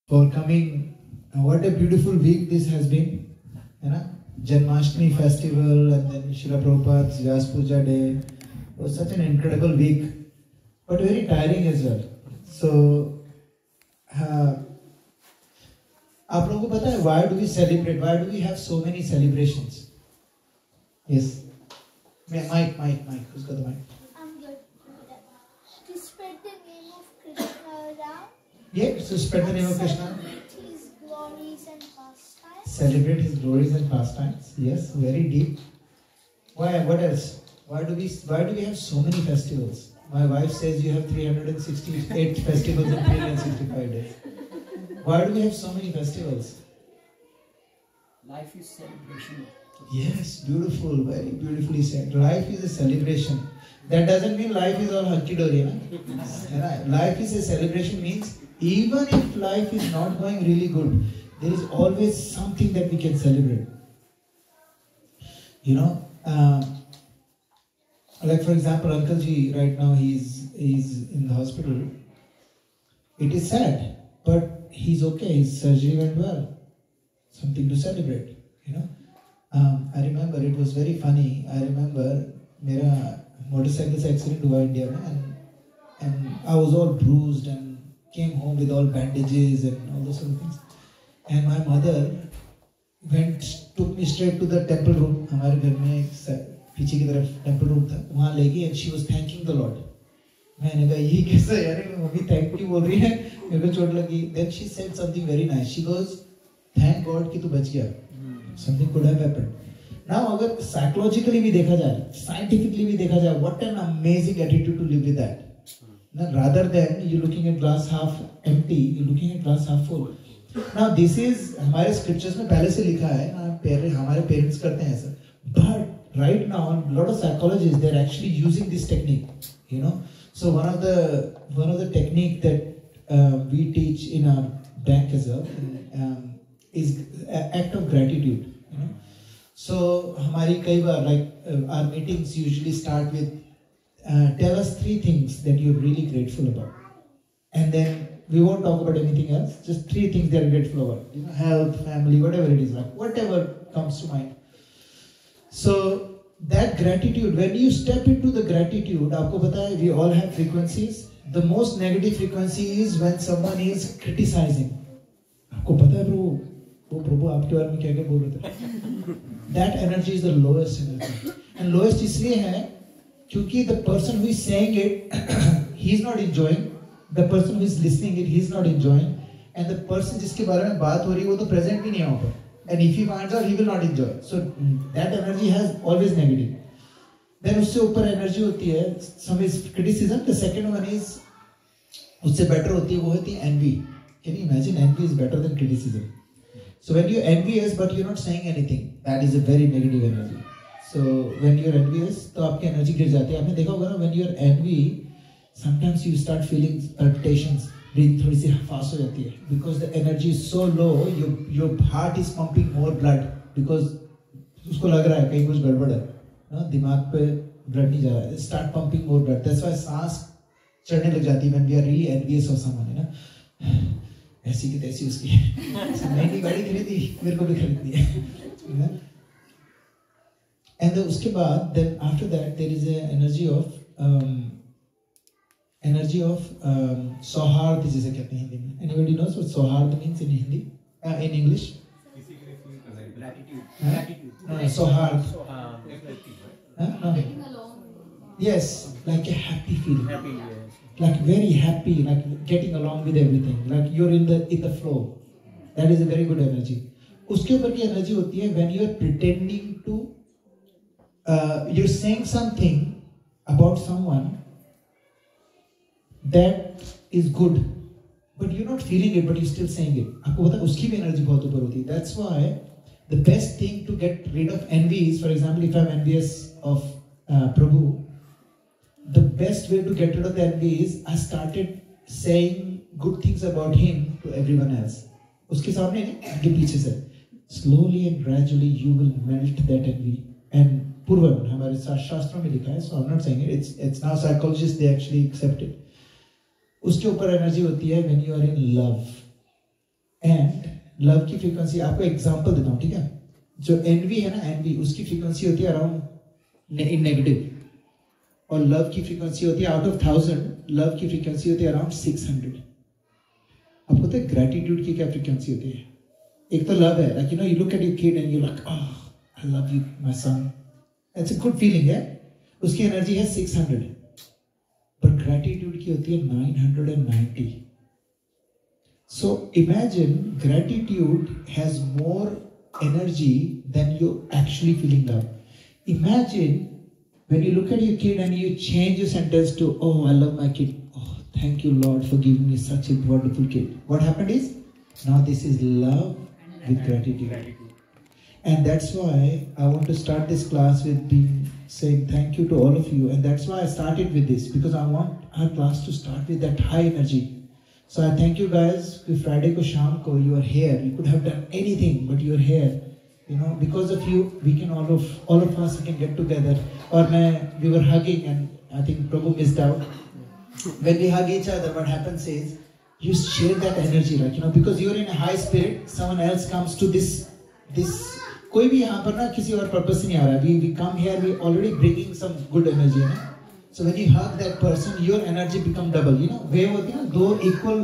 for coming. What a beautiful week this has been. You know, Janmashtami festival and then Srila Prabhupada's Vyas Puja day. It was such an incredible week, but very tiring as well. So, आप लोगों को पता है why do we celebrate? Why do we have so many celebrations? Yes. Mike. Who's got the mic? I'm good. To spread the name of Krishna around. Yeah, to spread the name of Krishna. Celebrate his glories and pastimes. Celebrate his glories and pastimes. Yes, very deep. Why? What else? Why do we have so many festivals? My wife says you have 368 festivals in 365 days. Why do we have so many festivals? Life is celebration. Yes, beautiful, very beautifully said. Life is a celebration. That doesn't mean life is all hunky-dory. Life is a celebration means even if life is not going really good, there is always something that we can celebrate. You know, like for example, Uncle Ji right now he's in the hospital. It is sad, but he's okay. His surgery went well. Something to celebrate. You know. I remember it was very funny. I remember मेरा motorcycle से accident हुआ India में and I was all bruised and came home with all bandages and all those sort of things. And my mother took me straight to the temple room. हमारे घर में एक पीछे की तरफ temple room था. वहाँ ले गई and she was thanking the Lord. मैंने कहा ये कैसा यार मम्मी thank you बोल रही है मेरे को चोट लगी. Then she said something very nice. She goes, thank God कि तू बच गया. Something could have happened. Now, अगर psychologically भी देखा जाए, scientifically भी देखा जाए, what an amazing attitude to live with that. Now, rather than you looking at glass half empty, you looking at glass half full. Now, this is हमारे scriptures में पहले से लिखा है, हमारे parents करते हैं ऐसा. But right now, a lot of psychologists they're actually using this technique. You know, so one of the technique that we teach in our bank as well. Is act of gratitude, you know. So हमारी कई बार our meetings usually start with tell us 3 things that you're really grateful about, and then we won't talk about anything else. Just 3 things that are grateful about, you know, health, family, whatever it is, like whatever comes to mind. So that gratitude, when you step into the gratitude, आपको पता है we all have frequencies. The most negative frequency is when someone is criticizing. आपको पता है bro? वो प्रभु आपके बारे में क्या क्या बोल रहे थे. That energy is the lowest energy, and lowest इसलिए है क्योंकि the person who is saying it he is not enjoying, the person who is listening it he is not enjoying, and the person जिसके बारे में बात हो रही है वो तो present भी नहीं है वहाँ पर, and if he finds out he will not enjoy. So that energy has always negative. Then उससे ऊपर energy होती है some is criticism. The second one is उससे better होती है वो होती है envy. Can you imagine? Envy is better than criticism. So when you're envious but you're not saying anything, that is a very negative energy. So when you're envious, तो आपकी energy गिर जाती है. आपने देखा होगा ना, when you're envy, sometimes you start feeling palpitations, breathing थोड़ी सी fast हो जाती है, because the energy is so low, your heart is pumping more blood because उसको लग रहा है कहीं कुछ गड़बड़ है, ना दिमाग पे blood नहीं जा रहा है. Start pumping more blood. That's why सांस चढ़ने लग जाती है when we are really envious of someone, है ना. ऐसी की तैसी उसकी नई गाड़ी खरीदी मेरे को भी खरीदनी है. And उसके बाद then after that there is a energy of सौहार्द जिसे कहते हैं हिंदी में. Anybody knows what सौहार्द means in Hindi? In English? Gratitude. सौहार्द. Yes, like a happy feeling. Happy, yes. Like very happy, like getting along with everything, like you're in the flow. That is a very good energy. उसके ऊपर की energy होती है when you're pretending to, you're saying something about someone that is good, but you're not feeling it, but you're still saying it. आपको पता है उसकी भी energy बहुत ऊपर होती है. That's why the best thing to get rid of envy is, for example, if I'm envious of Prabhu, the best way to get rid of the envy is I started saying good things about him to everyone else. उसके सामने नहीं, आगे पीछे से. Slowly and gradually you will melt that envy. And पूर्वन हमारे शास्त्रों में लिखा है, so I'm not saying it. It's now psychologists they actually accept it. उसके ऊपर एनर्जी होती है when you are in love. And love की फ्रीक्वेंसी, आपको एग्जांपल देता हूँ, ठीक है? जो एनवी है ना, एनवी, उसकी फ्रीक्वेंसी होती है अराउंड इन नेगेटिव, और लव की फ्रीक्वेंसी होती है आउट ऑफ 1000, लव की फ्रीक्वेंसी होती है अराउंड 600. आपको पता है ग्रेटिट्यूड की क्या फ्रीक्वेंसी होती है? एक तो लव है, like you no, you look at your kid and you like, oh I love you my son, it's a good feeling है, उसकी एनर्जी है 600. पर ग्रेटिट्यूड की होती है 990. So imagine gratitude has more energy than you actually feeling love. Imagine when you look at your kid and you change your sentence to, oh I love my kid, oh thank you Lord for giving me such a wonderful kid. What happened is, now this is love with gratitude. And that's why I want to start this class with saying thank you to all of you, and that's why I started with this, because I want our class to start with that high energy. So I thank you guys. Friday ko sham ko you are here. You could have done anything, but you are here. You know, because of you, we can all of us we can get together. Or we were hugging, and I think Prabhu missed out. When we hug each other, what happens is you share that energy, right? You know, because you are in a high spirit. Someone else comes to this. कोई भी यहाँ पर ना किसी और purpose से नहीं आ रहा. We come here. We already bringing some good energy, you know? So when you hug that person, your energy become double. You know, wave होती है ना, दो equal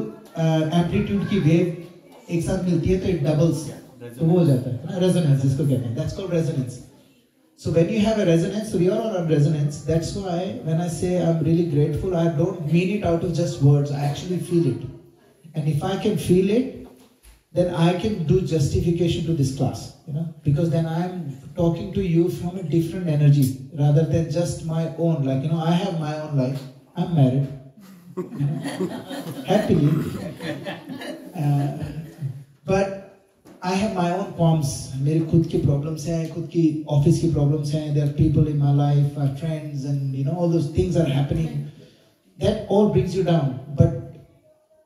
amplitude की wave एक साथ मिलती है तो it doubles. तो वो हो जाता है ना, resonance जिसको कहते हैं. That's called resonance. So when you have a resonance, so we are all on resonance. That's why when I say I'm really grateful, I don't mean it out of just words. I actually feel it. And if I can feel it, then I can do justification to this class, you know, because then I'm talking to you from a different energy rather than just my own. Like, you know, I have my own life. I'm married, you know, happily, but I have my own qualms. मेरे खुद की problems हैं, खुद की office की problems हैं. There are people in my life, our friends, and you know, all those things are happening. That all brings you down, but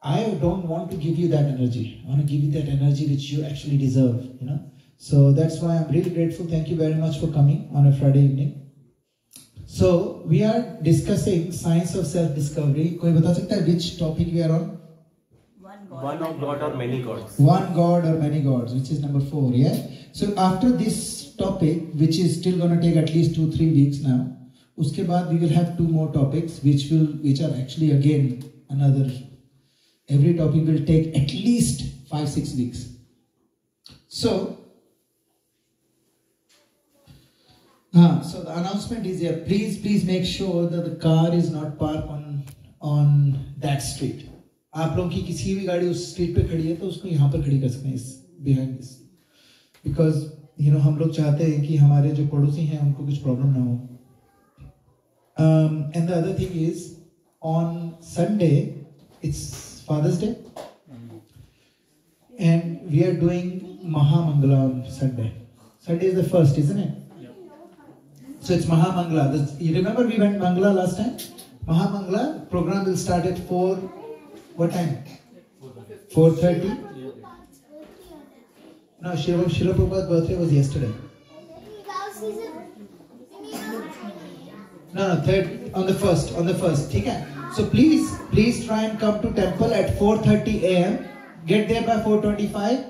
I don't want to give you that energy. I want to give you that energy which you actually deserve, you know. So that's why I'm really grateful. Thank you very much for coming on a Friday evening. So we are discussing science of self-discovery. कोई बता सकता है which topic we are on? One of God or many gods. One God or many gods, which is number 4. Yeah. So after this topic, which is still going to take at least 2-3 weeks now, उसके बाद we will have 2 more topics, which are actually again another. Every topic will take at least 5-6 weeks. So the announcement is here. Please make sure that the car is not parked on that street. आप लोगों की किसी भी गाड़ी उस street पे खड़ी है तो उसको यहाँ पर खड़ी कर सकते हैं, behind this, because you know हम लोग चाहते हैं कि हमारे जो पड़ोसी हैं उनको कुछ प्रॉब्लम ना हो. And the other thing is, on Sunday it's Father's Day, and we are doing Mahamangala on Sunday. Sunday is the first, isn't it? Yeah. So it's Mahamangala. You remember we went Mangala last time? Mahamangala program will start at 4. What time? 4:30. No, Srila Prabhupada's birthday was yesterday. No, third on the first. ठीक है? So please try and come to temple at 4:30 a.m. Get there by 4:25.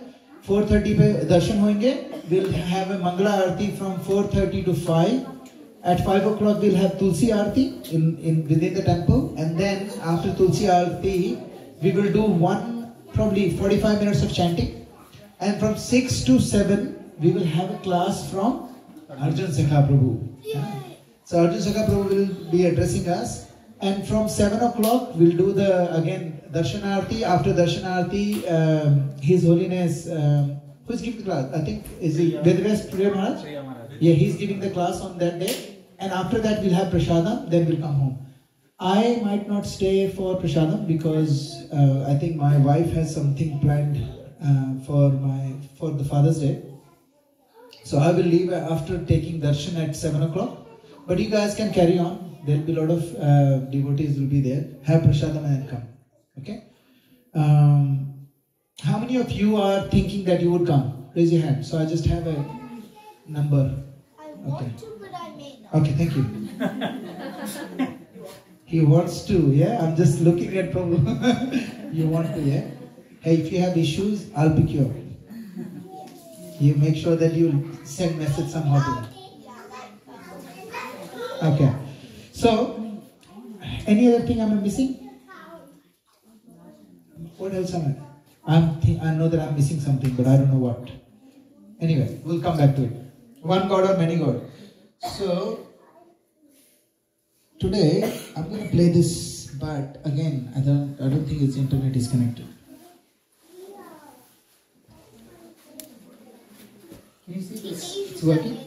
4:30 पे दर्शन होंगे. We'll have a Mangala Aarti from 4:30 to 5. At 5 o'clock we'll have Tulsi Aarti within the temple, and then after Tulsi Aarti we will do probably 45 minutes of chanting, and from 6 to 7 we will have a class from Arjun Sakha Prabhu. So Arjun Sakha Prabhu will be addressing us. And from 7 o'clock, we'll do again Darshanarti. After Darshanarti, His Holiness, who's giving the class? I think, is it Vedvest Priya Maharaj? Yeah, he's giving the class on that day. And after that, we'll have Prasadam, then we'll come home. I might not stay for Prasadam because I think my wife has something planned for the Father's Day. So I will leave after taking Darshan at 7 o'clock. But you guys can carry on. There will be a lot of devotees will be there. Have Prasadam and come. Okay? How many of you are thinking that you would come? Raise your hand. So I just have a number. I want to, but I may not. Okay, thank you. He wants to, yeah? I'm just looking at Prabhu. You want to, yeah? Hey, if you have issues, I'll pick you up. You make sure that you send message somehow to me. Okay. So, any other thing I'm missing? What else am I? I know that I'm missing something, but I don't know what. Anyway, we'll come back to it. One God or many God. So, today I'm going to play this, but again, I don't think its internet is connected. Can you see this? It's working?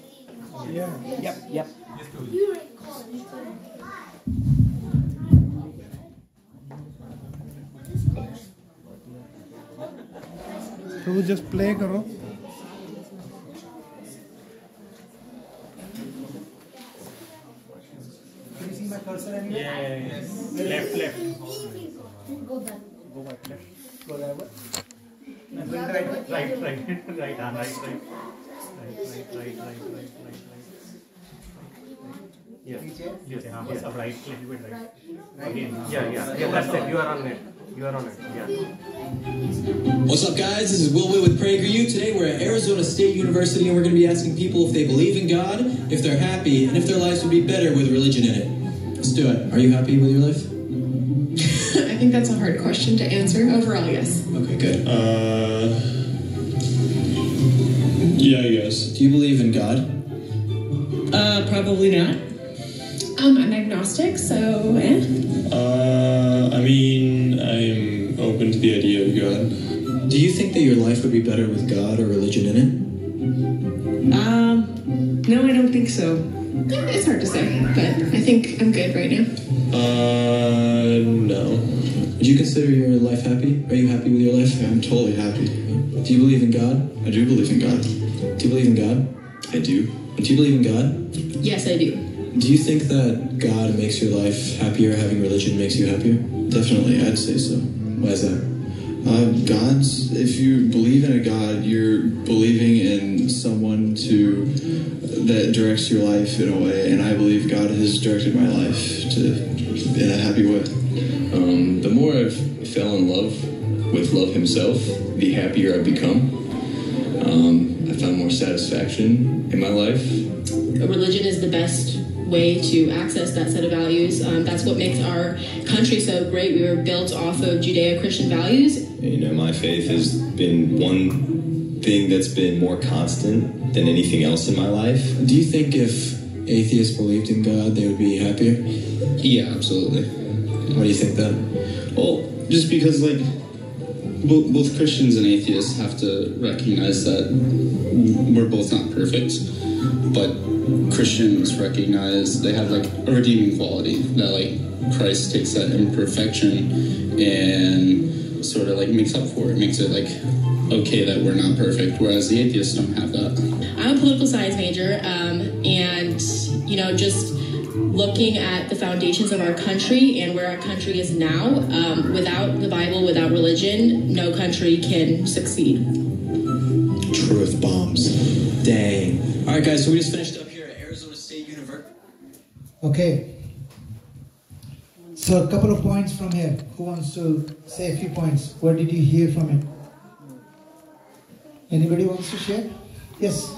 Yeah. Yep. You record. तो वो just play करो. Can you see my cursor anywhere? Yes. Left. Go back. Go back left. Go that way. Right. Right. Yes. Yes. Up right. Little bit right. Again. Yeah. That's it. You are on it. Yeah. What's up, guys? This is Will Witt with PragerU. Today we're at Arizona State University and we're going to be asking people if they believe in God, if they're happy, and if their lives would be better with religion in it. Let's do it. Are you happy with your life? I think that's a hard question to answer. Overall, yes. Okay, good. Yeah, I guess. Do you believe in God? Probably not. I'm agnostic, so I mean, I'm open to the idea of God. Do you think that your life would be better with God or religion in it? No, I don't think so. It's hard to say, but I think I'm good right now. No. Would you consider your life happy? Are you happy with your life? I'm totally happy. Do you believe in God? I do believe in God. Do you believe in God? I do. Do you believe in God? Yes, I do. Do you think that God makes your life happier, having religion makes you happier? Definitely, I'd say so. Why is that? If you believe in a God, you're believing in someone that directs your life in a way, and I believe God has directed my life in a happy way. The more I've fell in love with love himself, the happier I've become. I found more satisfaction in my life. Religion is the best way to access that set of values. That's what makes our country so great. We were built off of Judeo-Christian values. You know, my faith has been one thing that's been more constant than anything else in my life. Do you think if atheists believed in God, they would be happier? Yeah, absolutely. Why do you think that? Well, just because, like, both Christians and atheists have to recognize that we're both not perfect, but Christians recognize they have, like, a redeeming quality, that, like, Christ takes that imperfection and sort of, like, makes up for it, makes it, like, okay that we're not perfect, whereas the atheists don't have that. I'm a political science major, and, you know, just looking at the foundations of our country and where our country is now, without the Bible, without religion, no country can succeed. Truth bombs. Dang. All right, guys, so we just finished up here at Arizona State University. Okay. So a couple of points from here. Who wants to say a few points? What did you hear from it? Anybody wants to share? Yes.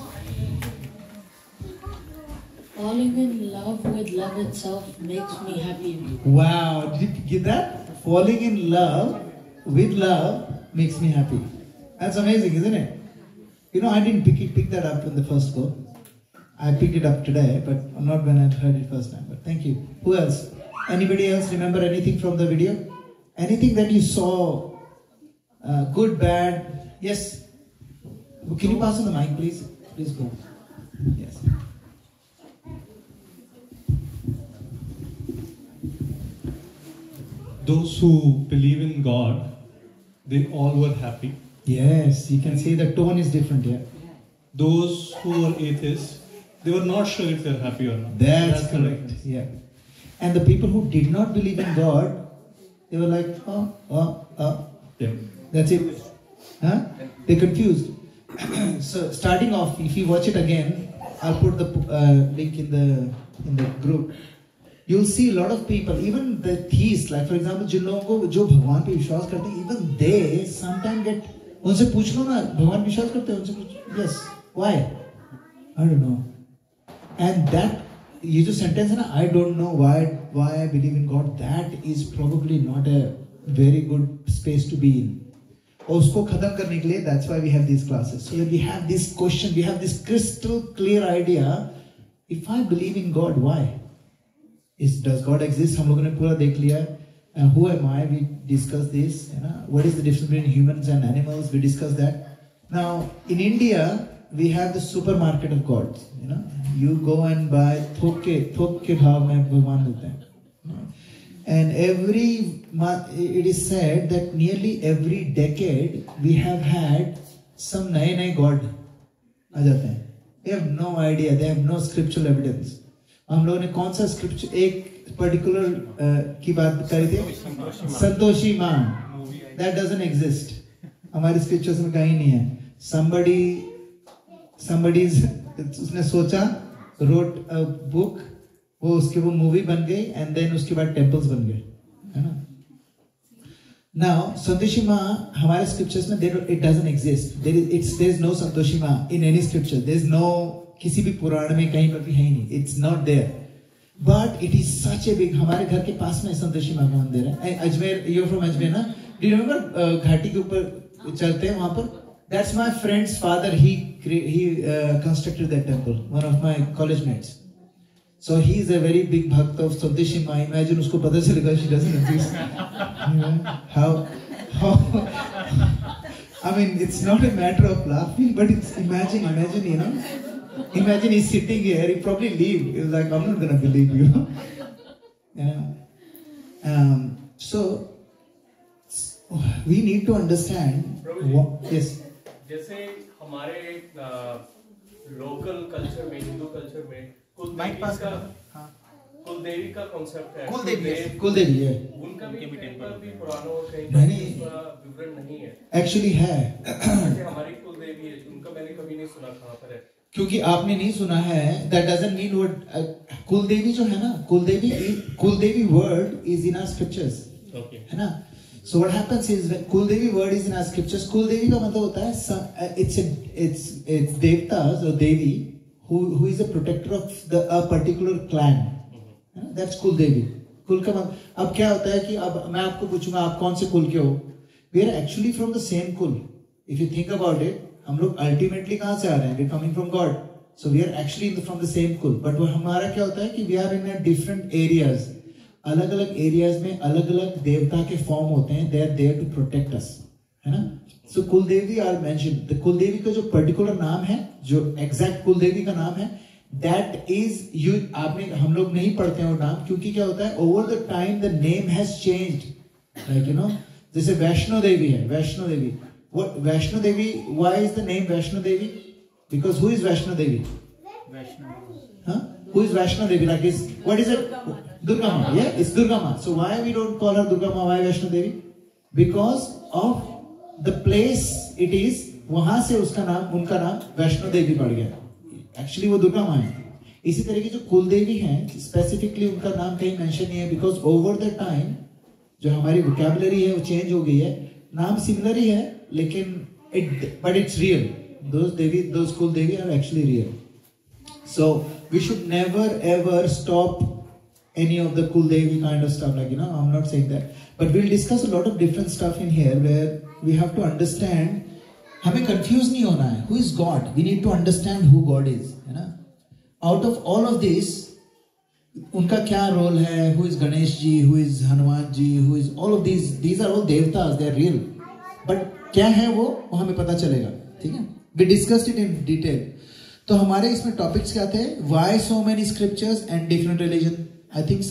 Falling in love with love itself makes me happy. Wow, did you get that? Falling in love with love makes me happy. That's amazing, isn't it? You know, I didn't pick that up in the first go. I picked it up today, but not when I heard it first time. But thank you. Who else? Anybody else remember anything from the video? Anything that you saw, good, bad? Yes? Can you pass on the mic, please? Please go. Yes. Those who believe in God, they all were happy. Yes, you can see the tone is different here. Those who were atheists, they were not sure if they're happy or not. That's correct. Yeah. And the people who did not believe in God, they were like, Yeah. That's it. Huh? They're confused. So starting off, if you watch it again, I'll put the link in the group. you'll see a lot of people, even the theists, like for example, जिन लोगों को जो भगवान पे विश्वास करते हैं, even they sometimes get, उनसे पूछ लो ना, भगवान विश्वास करते हैं, उनसे पूछ, yes, why? I don't know. And that, ये जो sentence है ना, I don't know why I believe in God, that is probably not a very good space to be in. और उसको खत्म करने के लिए, that's why we have these classes. So we have this question, we have this crystal clear idea. If I believe in God, why? Does God exist? हम लोगों ने पूरा देख लिया. Who am I? We discussed this. What is the difference between humans and animals? We discussed that. Now in India we have the supermarket of God. You go and buy थोक के भाव में भगवान मिलते हैं. And it is said that nearly every decade we have had some नए God आ जाते हैं. They have no idea. They have no scriptural evidence. हम लोगों ने कौन सा स्क्रिप्चर एक पर्टिकुलर की बात करी थी, संतोषी माँ, that doesn't exist. हमारे स्क्रिप्चर्स में कहीं नहीं है. somebody उसने सोचा, wrote a book, वो मूवी बन गई, and then उसके बाद टेम्पल्स बन गए, है ना. Now संतोषी माँ हमारे स्क्रिप्चर्स में it doesn't exist. There is no Santoshi माँ in any scripture. There is no, किसी भी पुराण में कहीं पर भी है ही नहीं. It's not there. But it is such a big, हमारे घर के पास में संतोषी माँ का मंदिर है. अजमेर, you're from अजमेर ना? Do you remember घाटी के ऊपर चलते हैं वहाँ पर? That's my friend's father. He constructed that temple. One of my college mates. So he is a very big bhakt of Santoshi Ma. Imagine उसको पता चलेगा she doesn't exist. How? I mean, it's not a matter of laughing, but it's imagine, Imagine he's sitting here, he probably leave. He's like, I'm not gonna believe you. So we need to understand what, yes. जैसे हमारे local culture में, Hindu culture में कुलदेवी का concept है. कुलदेवी है. उनका भी टेम्पल भी पुरानों और कहीं विवरण नहीं है. एक्चुअली है. हमारी कुलदेवी है, उनका मैंने कभी नहीं सुना कहाँ पर है. क्योंकि आपने नहीं सुना है, that doesn't mean what कुलदेवी जो है ना, कुलदेवी word is in our scriptures, है ना. So what happens is when कुलदेवी word is in our scriptures, कुलदेवी का मतलब होता है it's देवतास or Devi who is a protector of a particular clan. That's कुलदेवी. कुल का मतलब, अब क्या होता है कि अब मैं आपको पूछूंगा आप कौन से कुल के हो. We are actually from the same कुल. If you think about it, हम लोग अल्टीमेटली कहाँ से आ रहे हैं? We're coming from God. So we are actually from the same कुल. But वो हमारा क्या होता है कि we are in a different areas. अलग अलग एरियाज में अलग अलग देवता के फॉर्म होते हैं. They are there to protect us, है ना. So कुलदेवी are mentioned. The कुलदेवी का जो पर्टिकुलर नाम है, जो एग्जैक्ट कुलदेवी का नाम है, that is you. आपने हम लोग नहीं पढ़ते हैं वो नाम, क्योंकि क्या होता है, over the time the name has changed. Like जैसे वैष्णो देवी है, Vaishno Devi. What Vaishno Devi? Why is the name Vaishno Devi? Because who is Vaishno Devi? Huh? Who is Vaishno Devi? Like what is it? Durga Ma. Yeah, it's Durga Ma. So why we don't call her Durga Ma? Why Vaishno Devi? Because of the place it is. वहाँ से उसका नाम, उनका नाम वैष्णो देवी पड़ गया. Actually वो दुर्गा माँ है. इसी तरह की जो कुल देवी हैं, स्पेसिफिकली उनका नाम कहीं मेंशन नहीं है, बिकॉज ओवर द टाइम जो हमारी वोकैबुलरी है वो चेंज हो गई है. नाम सिमिलर ही है, लेकिन but it's real. Those कुल देवी are actually real. So we should never ever stop any of the कुल देवी kind of stuff, like I'm not saying that, but we'll discuss a lot of different stuff in here where we have to understand. हमें confuse नहीं होना है. Who is God? We need to understand who God is, है ना. Out of all of this, उनका क्या role है? Who is Ganesh ji? Who is Hanuman ji? Who is all of these? These are all देवतास. They are real. But क्या है वो हमें पता चलेगा, ठीक है. We discussed it in detail. तो हमारे इसमें टॉपिक्स क्या थे? Why so many scriptures and different religion? I think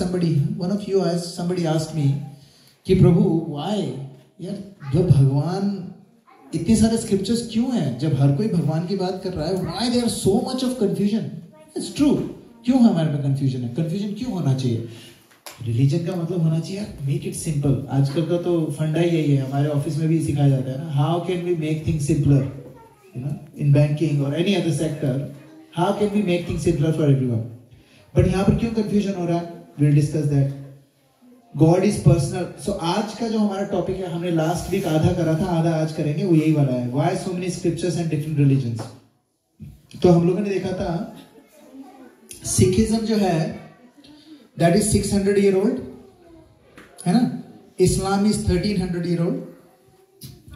one of you somebody asked me कि प्रभु why यार जब भगवान इतने सारे स्क्रिप्चर्स क्यों हैं, जब हर कोई भगवान की बात कर रहा है, why there so much of confusion? It's true. क्यों हमारे में कंफ्यूजन है? कंफ्यूजन क्यों होना चाहिए? रिलीजन का मतलब होना चाहिए मेक इट सिंपल. आजकल का तो फंडा ही यही है, हमारे ऑफिस में भी सिखाया जाता है ना. How can we make things simpler, in banking और any other sector. How can we make things simpler for everyone. But यहाँ पर क्यों कंफ्यूजन हो रहा है? we'll discuss that. God is personal. So आज का जो हमारा टॉपिक है, हमने लास्ट वीक आधा करा था, आधा आज करेंगे, वो यही वाला है. Why so many scriptures and different religions? तो हम लोगों ने देखा था सिखिज्म जो है that is 600 year old, है ना? Islam is 1300 year old.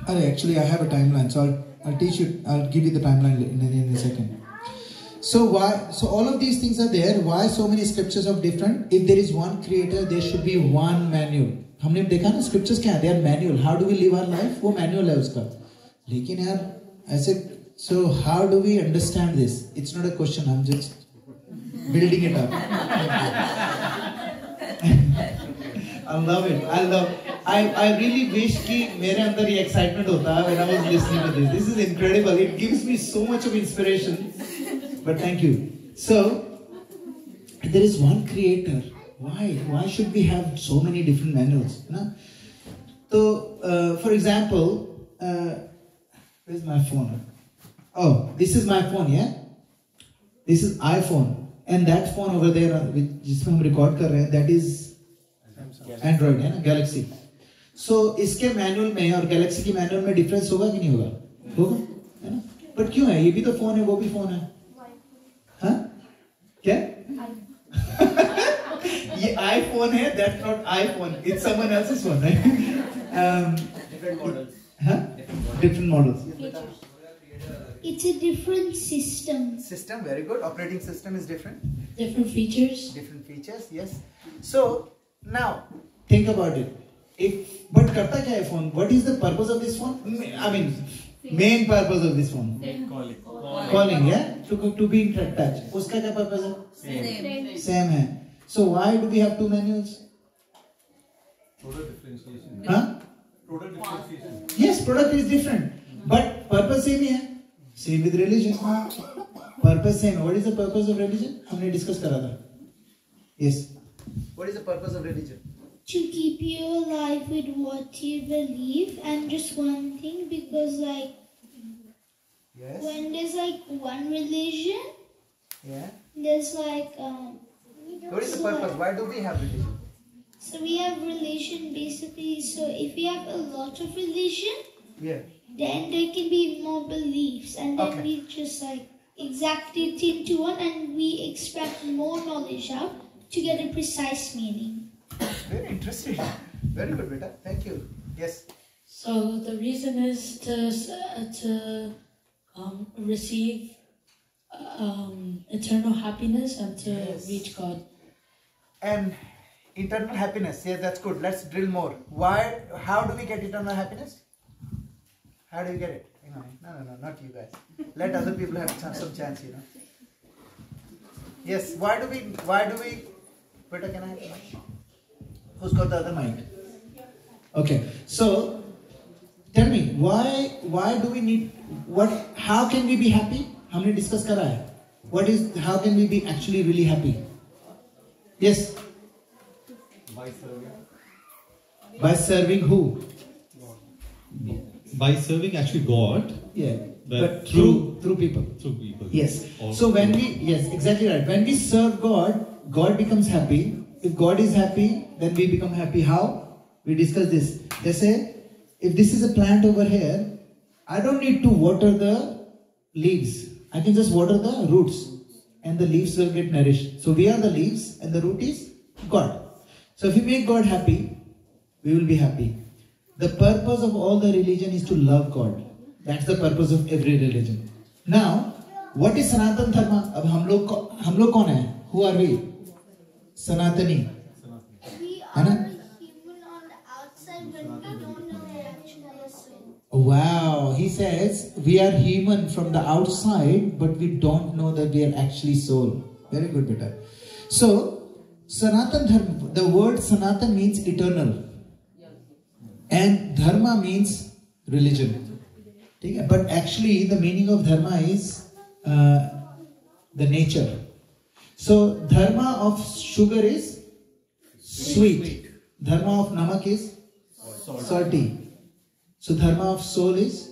अरे actually I have a timeline, so I'll teach you. I'll give you the timeline in a second. So all of these things are there. Why so many scriptures of different? If there is one creator, there should be one manual. हमने देखा ना scriptures क्या है? They are manual. How do we live our life? वो manual है उसका. लेकिन यार ऐसे, so how do we understand this? It's not a question. I'm just building it up. I love it. I really wish कि मेरे अंदर ये excitement होता when I was listening to this. This is incredible. It gives me so much of inspiration. But thank you. So there is one creator. Why should we have so many different manuals? Na? So for example, where's my phone? Oh, this is my phone, yeah. This is iPhone, and that phone over there, जिसमें हम record कर रहे हैं, that is Android, है ना, Galaxy. So इसके manual में और Galaxy की मैनुअल में डिफरेंस होगा कि नहीं होगा? होगा, है ना? बट क्यों है? ये भी तो फोन है, वो भी फोन है. हाँ? क्या? ये iPhone है, that's not iPhone. It's someone else's phone, right? Different models. Huh? Different models. It's a different system. System, very good. Operating system is different. Different features. Different features, yes. So now think about it. But करता क्या है phone? What is the purpose of this phone? I mean, main purpose of this phone. Calling, yeah. To be in touch. उसका क्या purpose है? Same है. So why do we have two manuals? Product differentiation. Huh? Product differentiation. Yes, product is different, but purpose same ही है. Same with religion. Purpose same. What is the purpose of religion? हमने discuss करा था. Yes. What is the purpose of religion? To keep you alive with what you believe, and just one thing, because like Yes. when there's like one religion, Yeah. there's like What is the purpose? Why do we have religion? so we have religion basically. So if we have a lot of religion, Yeah. then there can be more beliefs, and then Okay. we just like exact it into one, and we extract more knowledge out to get a precise meaning. Very interesting. Very good, beta. Thank you. Yes. So the reason is to receive eternal happiness and to reach God. And eternal happiness. Yes, that's good. Let's drill more. Why? How do we get eternal happiness? How do you get it? No, not you guys. Let other people have some chance. Yes. Why do we? Beta, can I have the mic? Who's got the other mic? Okay. So tell me, why do we need what? How can we be happy? हमने discuss करा है. How can we be actually really happy? Yes. By serving. By serving who? By serving actually God. Yeah. But through people. Through people. Yes. Or So yes, exactly right. When we serve God, God becomes happy. If God is happy, then we become happy. How? We discuss this. They say, if this is a plant over here, I don't need to water the leaves. I can just water the roots, and the leaves will get nourished. So we are the leaves, and the root is God. So if we make God happy, we will be happy. The purpose of all the religion is to love God. That's the purpose of every religion. Now, what is Sanatan Dharma? अब हम लोग कौन है? Who are we? Sanatani. We है ना? are human on the outside, but we don't know we're actually a soul. Wow, he says we are human from the outside, but we don't know that we are actually soul. Very good, beta. So, Sanatan Dharma, the word Sanatan means eternal, and Dharma means religion. But actually, the meaning of Dharma is the nature. So, Dharma of sugar is sweet. Dharma of namak is salty. So dharma of soul is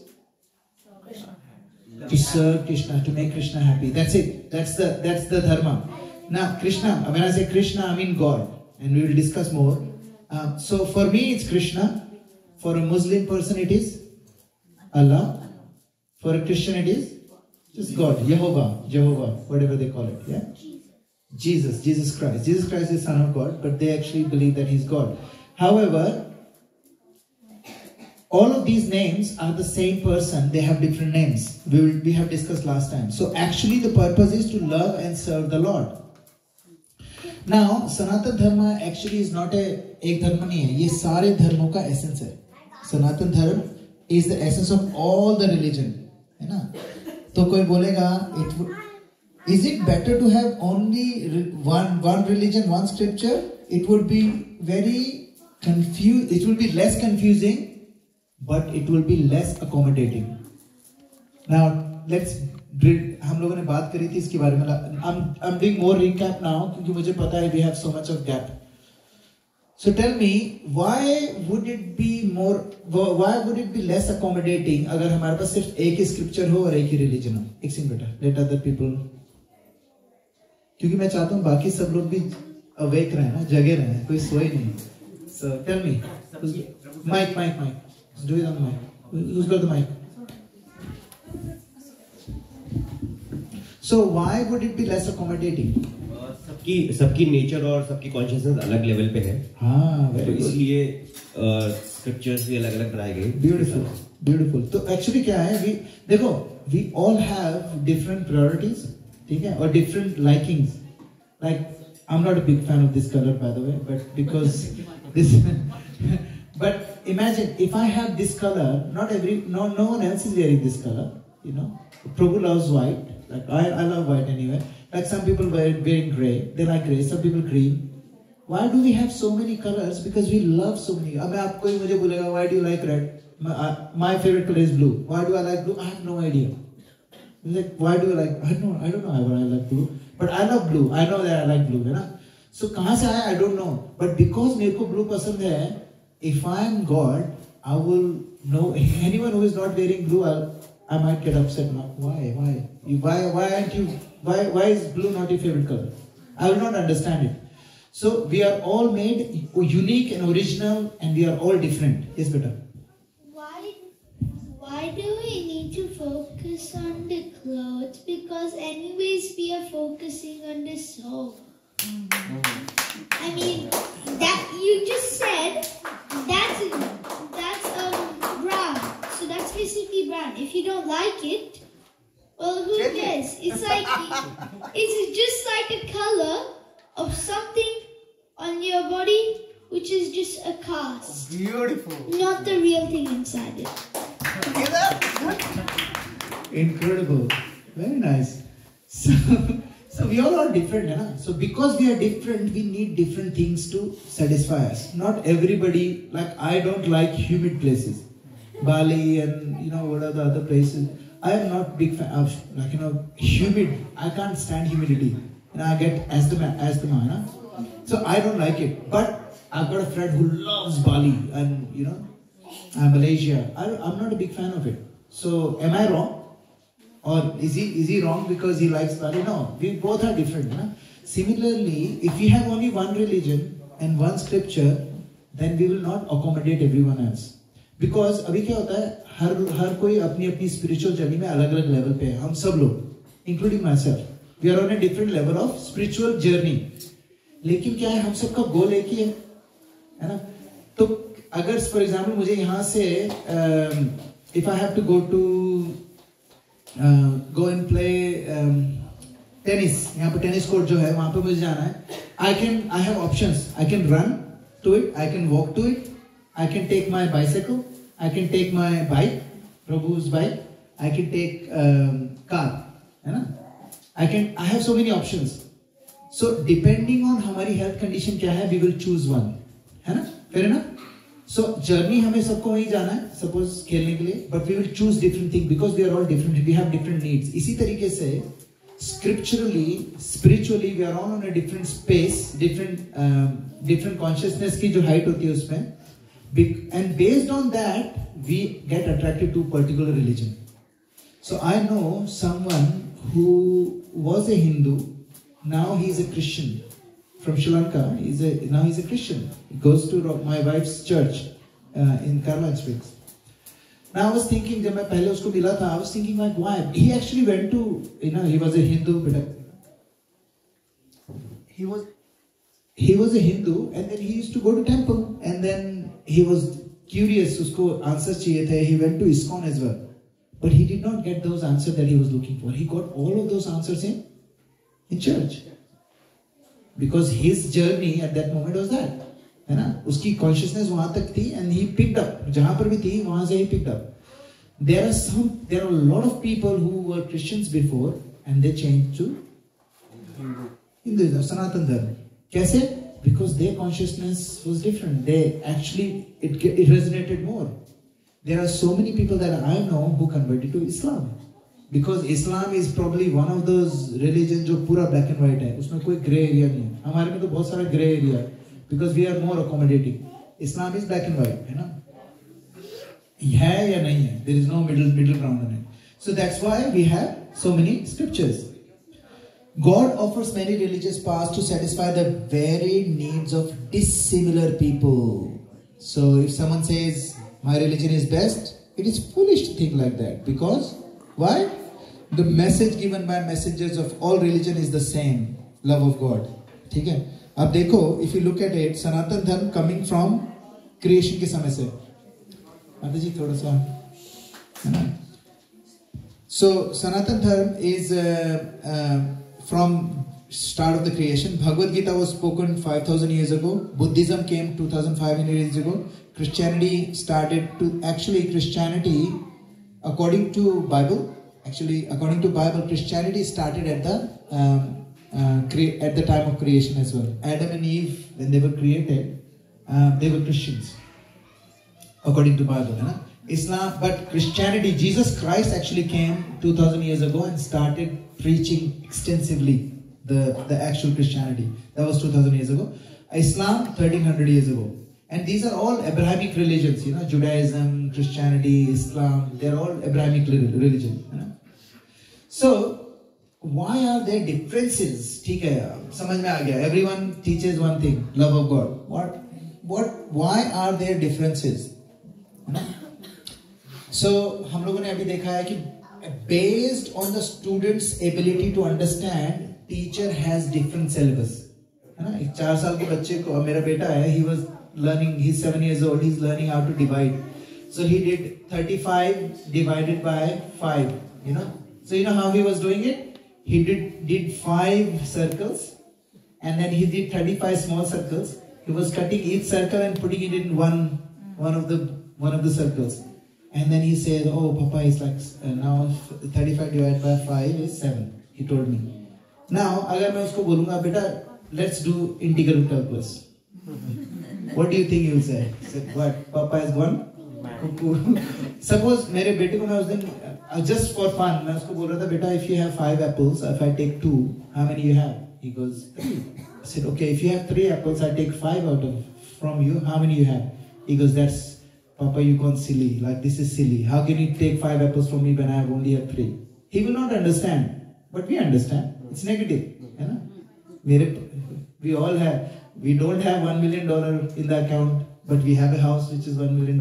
to serve Krishna, to make Krishna happy. That's it. That's the dharma. Now Krishna, when I say Krishna, I mean God. and we will discuss more. So for me it's Krishna, for a Muslim person it is Allah, for a Christian it is just God, Jehovah, whatever they call it. Yeah, Jesus Christ. Jesus Christ is Son of God, but they actually believe that He's God. However, all of these names are the same person, they have different names. We have discussed last time. So actually the purpose is to love and serve the Lord. Now, Sanatan Dharma actually is not एक धर्म नहीं है, ये सारे धर्मों का essence है. Sanatan Dharma is the essence of all the religion, है ना? तो कोई बोलेगा, is it better to have only one religion, one scripture? It would be very confused. It will be less confusing, but it will be less accommodating. Now let's drill. हम लोगों ने बात करी थी इसके बारे में. I'm doing more recap now क्योंकि मुझे पता है we have so much of gap. So tell me, why would it be less accommodating अगर हमारे पास सिर्फ एक ही scripture हो और एक ही religion हो? एक सेकंड बेटा, let other people. क्योंकि मैं चाहता हूँ बाकी सब लोग भी awake रहे ना, जगे रहे, कोई सोए नहीं. So tell me, mic. Do it on the mic. Who's got the mic? So why would it be less accommodating? सबकी नेचर और सबकी कॉन्शियसनेस अलग लेवल पे है. हाँ, तो इसलिए स्क्रिप्चर्स भी अलग अलग बनाए गए. ब्यूटीफुल. तो एक्चुअली क्या है, देखो, we all have different priorities, ठीक है, और different likings. Like I'm not a big fan of this color, by the way, but because this. But imagine if I have this color, no one else is wearing this color. You know, Prabhu loves white. Like I love white anyway. Like some people wearing grey, they like grey. Some people green. Why do we have so many colors? Because we love so many. अब आप कोई मुझे बोलेगा, why do you like red? My favorite color is blue. Why do I like blue? I have no idea. Like, why do I like? I don't know why I like blue. But I love blue. I know that I like blue, है ना? So कहाँ से आया? I don't know. But because मेरे को blue पसंद है, if I am God, I will know. Anyone who is not wearing blue, I might get upset. Why aren't you? Why is blue not your favorite color? I will not understand it. So we are all made unique and original, and we are all different. Yes, beta. Why do we need to focus on the clothes? Because anyways we are focusing on the soul. I mean, that you just said that's brown. So that's basically brown. If you don't like it, well, who cares? It's like it's just like a color of something on your body, which is just a cast. Beautiful. Not the real thing inside it. Incredible. Very nice. So we all are different, right? So because we are different, we need different things to satisfy us. Not everybody, like I don't like humid places. Bali and what are the other places. I am not big fan of humid. I can't stand humidity. I get asthma. So I don't like it. But I've got a friend who loves Bali and Malaysia. I'm not a big fan of it. So am I wrong? Or is he wrong because he likes Bali? No, we both are different. Similarly, if we have only one religion and one scripture, then we will not accommodate everyone else. Because अभी क्या होता है, हर कोई अपनी spiritual journey में अलग-अलग level पे है. हम सब लोग, including myself, we are on a different level of spiritual journey. लेकिन क्या है, हम सबका goal एक ही है ना? तो अगर for example मुझे यहाँ से if I have to go and play tennis, यहाँ पे tennis court जो है वहाँ पे मुझे जाना है. I have options. I can run to it. I can walk to it. I can take my bicycle. I can take my bike, Prabhu's bike. I can take car. है ना? I have so many options. So depending on हमारी health condition क्या है, we will choose one. है ना? Fair enough? So journey हमें सबको वहीं जाना है, suppose खेलने के लिए, but we will choose different things because we are all different. We have different needs. इसी तरीके से scripturally, spiritually, we are all on a different space, different consciousness की जो height होती है उसमें. And based on that, we get attracted to particular religion. So I know someone who was a Hindu, now he is a Christian. from Sri Lanka. Now he's a Christian. He goes to my wife's church in Caroline Springs. Now I was thinking, जब मैं पहले उसको मिला था, I was thinking like, why? He actually went to, he was a Hindu, he was a Hindu, and then he used to go to temple, and then he was curious, उसको answers चाहिए थे. He went to ISKCON as well, but he did not get those answers that he was looking for. He got all of those answers in church, because his journey at that moment was that, है ना? उसकी consciousness वहाँ तक थी, and he picked up, जहाँ पर भी थी वहाँ से he picked up. There are a lot of people who were Christians before, and they changed to Hinduism, Sanatan Dharma. कैसे? Because their consciousness was different. They actually, it resonated more. There are so many people that I know who converted to Islam. Because Islam is probably one of those religions जो पूरा black and white है. उसमें कोई gray area नहीं है. हमारे में तो बहुत सारा gray area है. Because we are more accommodating. Islam is black and white, है ना? है या नहीं है? There is no middle ground in it. So that's why we have so many scriptures. God offers many religious paths to satisfy the varied needs of dissimilar people. So if someone says, my religion is best, it is foolish to think like that. Because, why? The message given by messengers of all religion is the same, love of God. ठीक है? अब देखो, if you look at it, Sanatan Dharma coming from creation के समय से. आदि जी थोड़ा सा, है ना? So Sanatan Dharma is from start of the creation. Bhagavad Gita was spoken 5,000 years ago. Buddhism came 2,500 years ago. Christianity started to, Christianity, according to Bible, Christianity started at the time of creation as well. Adam and Eve, when they were created, they were Christians, according to Bible. Islam, but Christianity, Jesus Christ actually came 2,000 years ago and started preaching extensively the actual Christianity. That was 2,000 years ago. Islam, 1,300 years ago. And these are all Abrahamic religions, Judaism, Christianity, Islam, they're all Abrahamic religion. So, why are there differences? ठीक है, समझ में आ गया. Everyone teaches one thing, love of God. Why are there differences? So, हम लोगों ने अभी देखा है कि based on the student's ability to understand, teacher has different syllabus. है ना? एक 4 साल के बच्चे को, मेरा बेटा है, he was learning, he's 7 years old, he's learning how to divide. So he did 35 divided by 5, So you know how he was doing it? He did 5 circles, and then he did 35 small circles. He was cutting each circle and putting it in one of the circles. And then he said, oh, Papa, is like, now 35 divided by 5 is 7. He told me. Now, अगर मैं उसको बोलूँगा, बेटा, let's do integral calculus. What do you think he will say? He said, what? Papa is gone? Suppose मेरे बेटे को मैं उस दिन, just for fun, मैं उसको बोल रहा था, बेटा, if you have 5 apples, if I take 2, how many you have? He goes, 3. I said, okay, if you have 3 apples, I take 5 from you, how many you have? He goes, that's, Papa, you gone silly, like this is silly. How can you take 5 apples from me when I have only 3? He will not understand, but we understand. It's negative. We all have, we don't have $1 million in the account, but we have a house which is $1 million.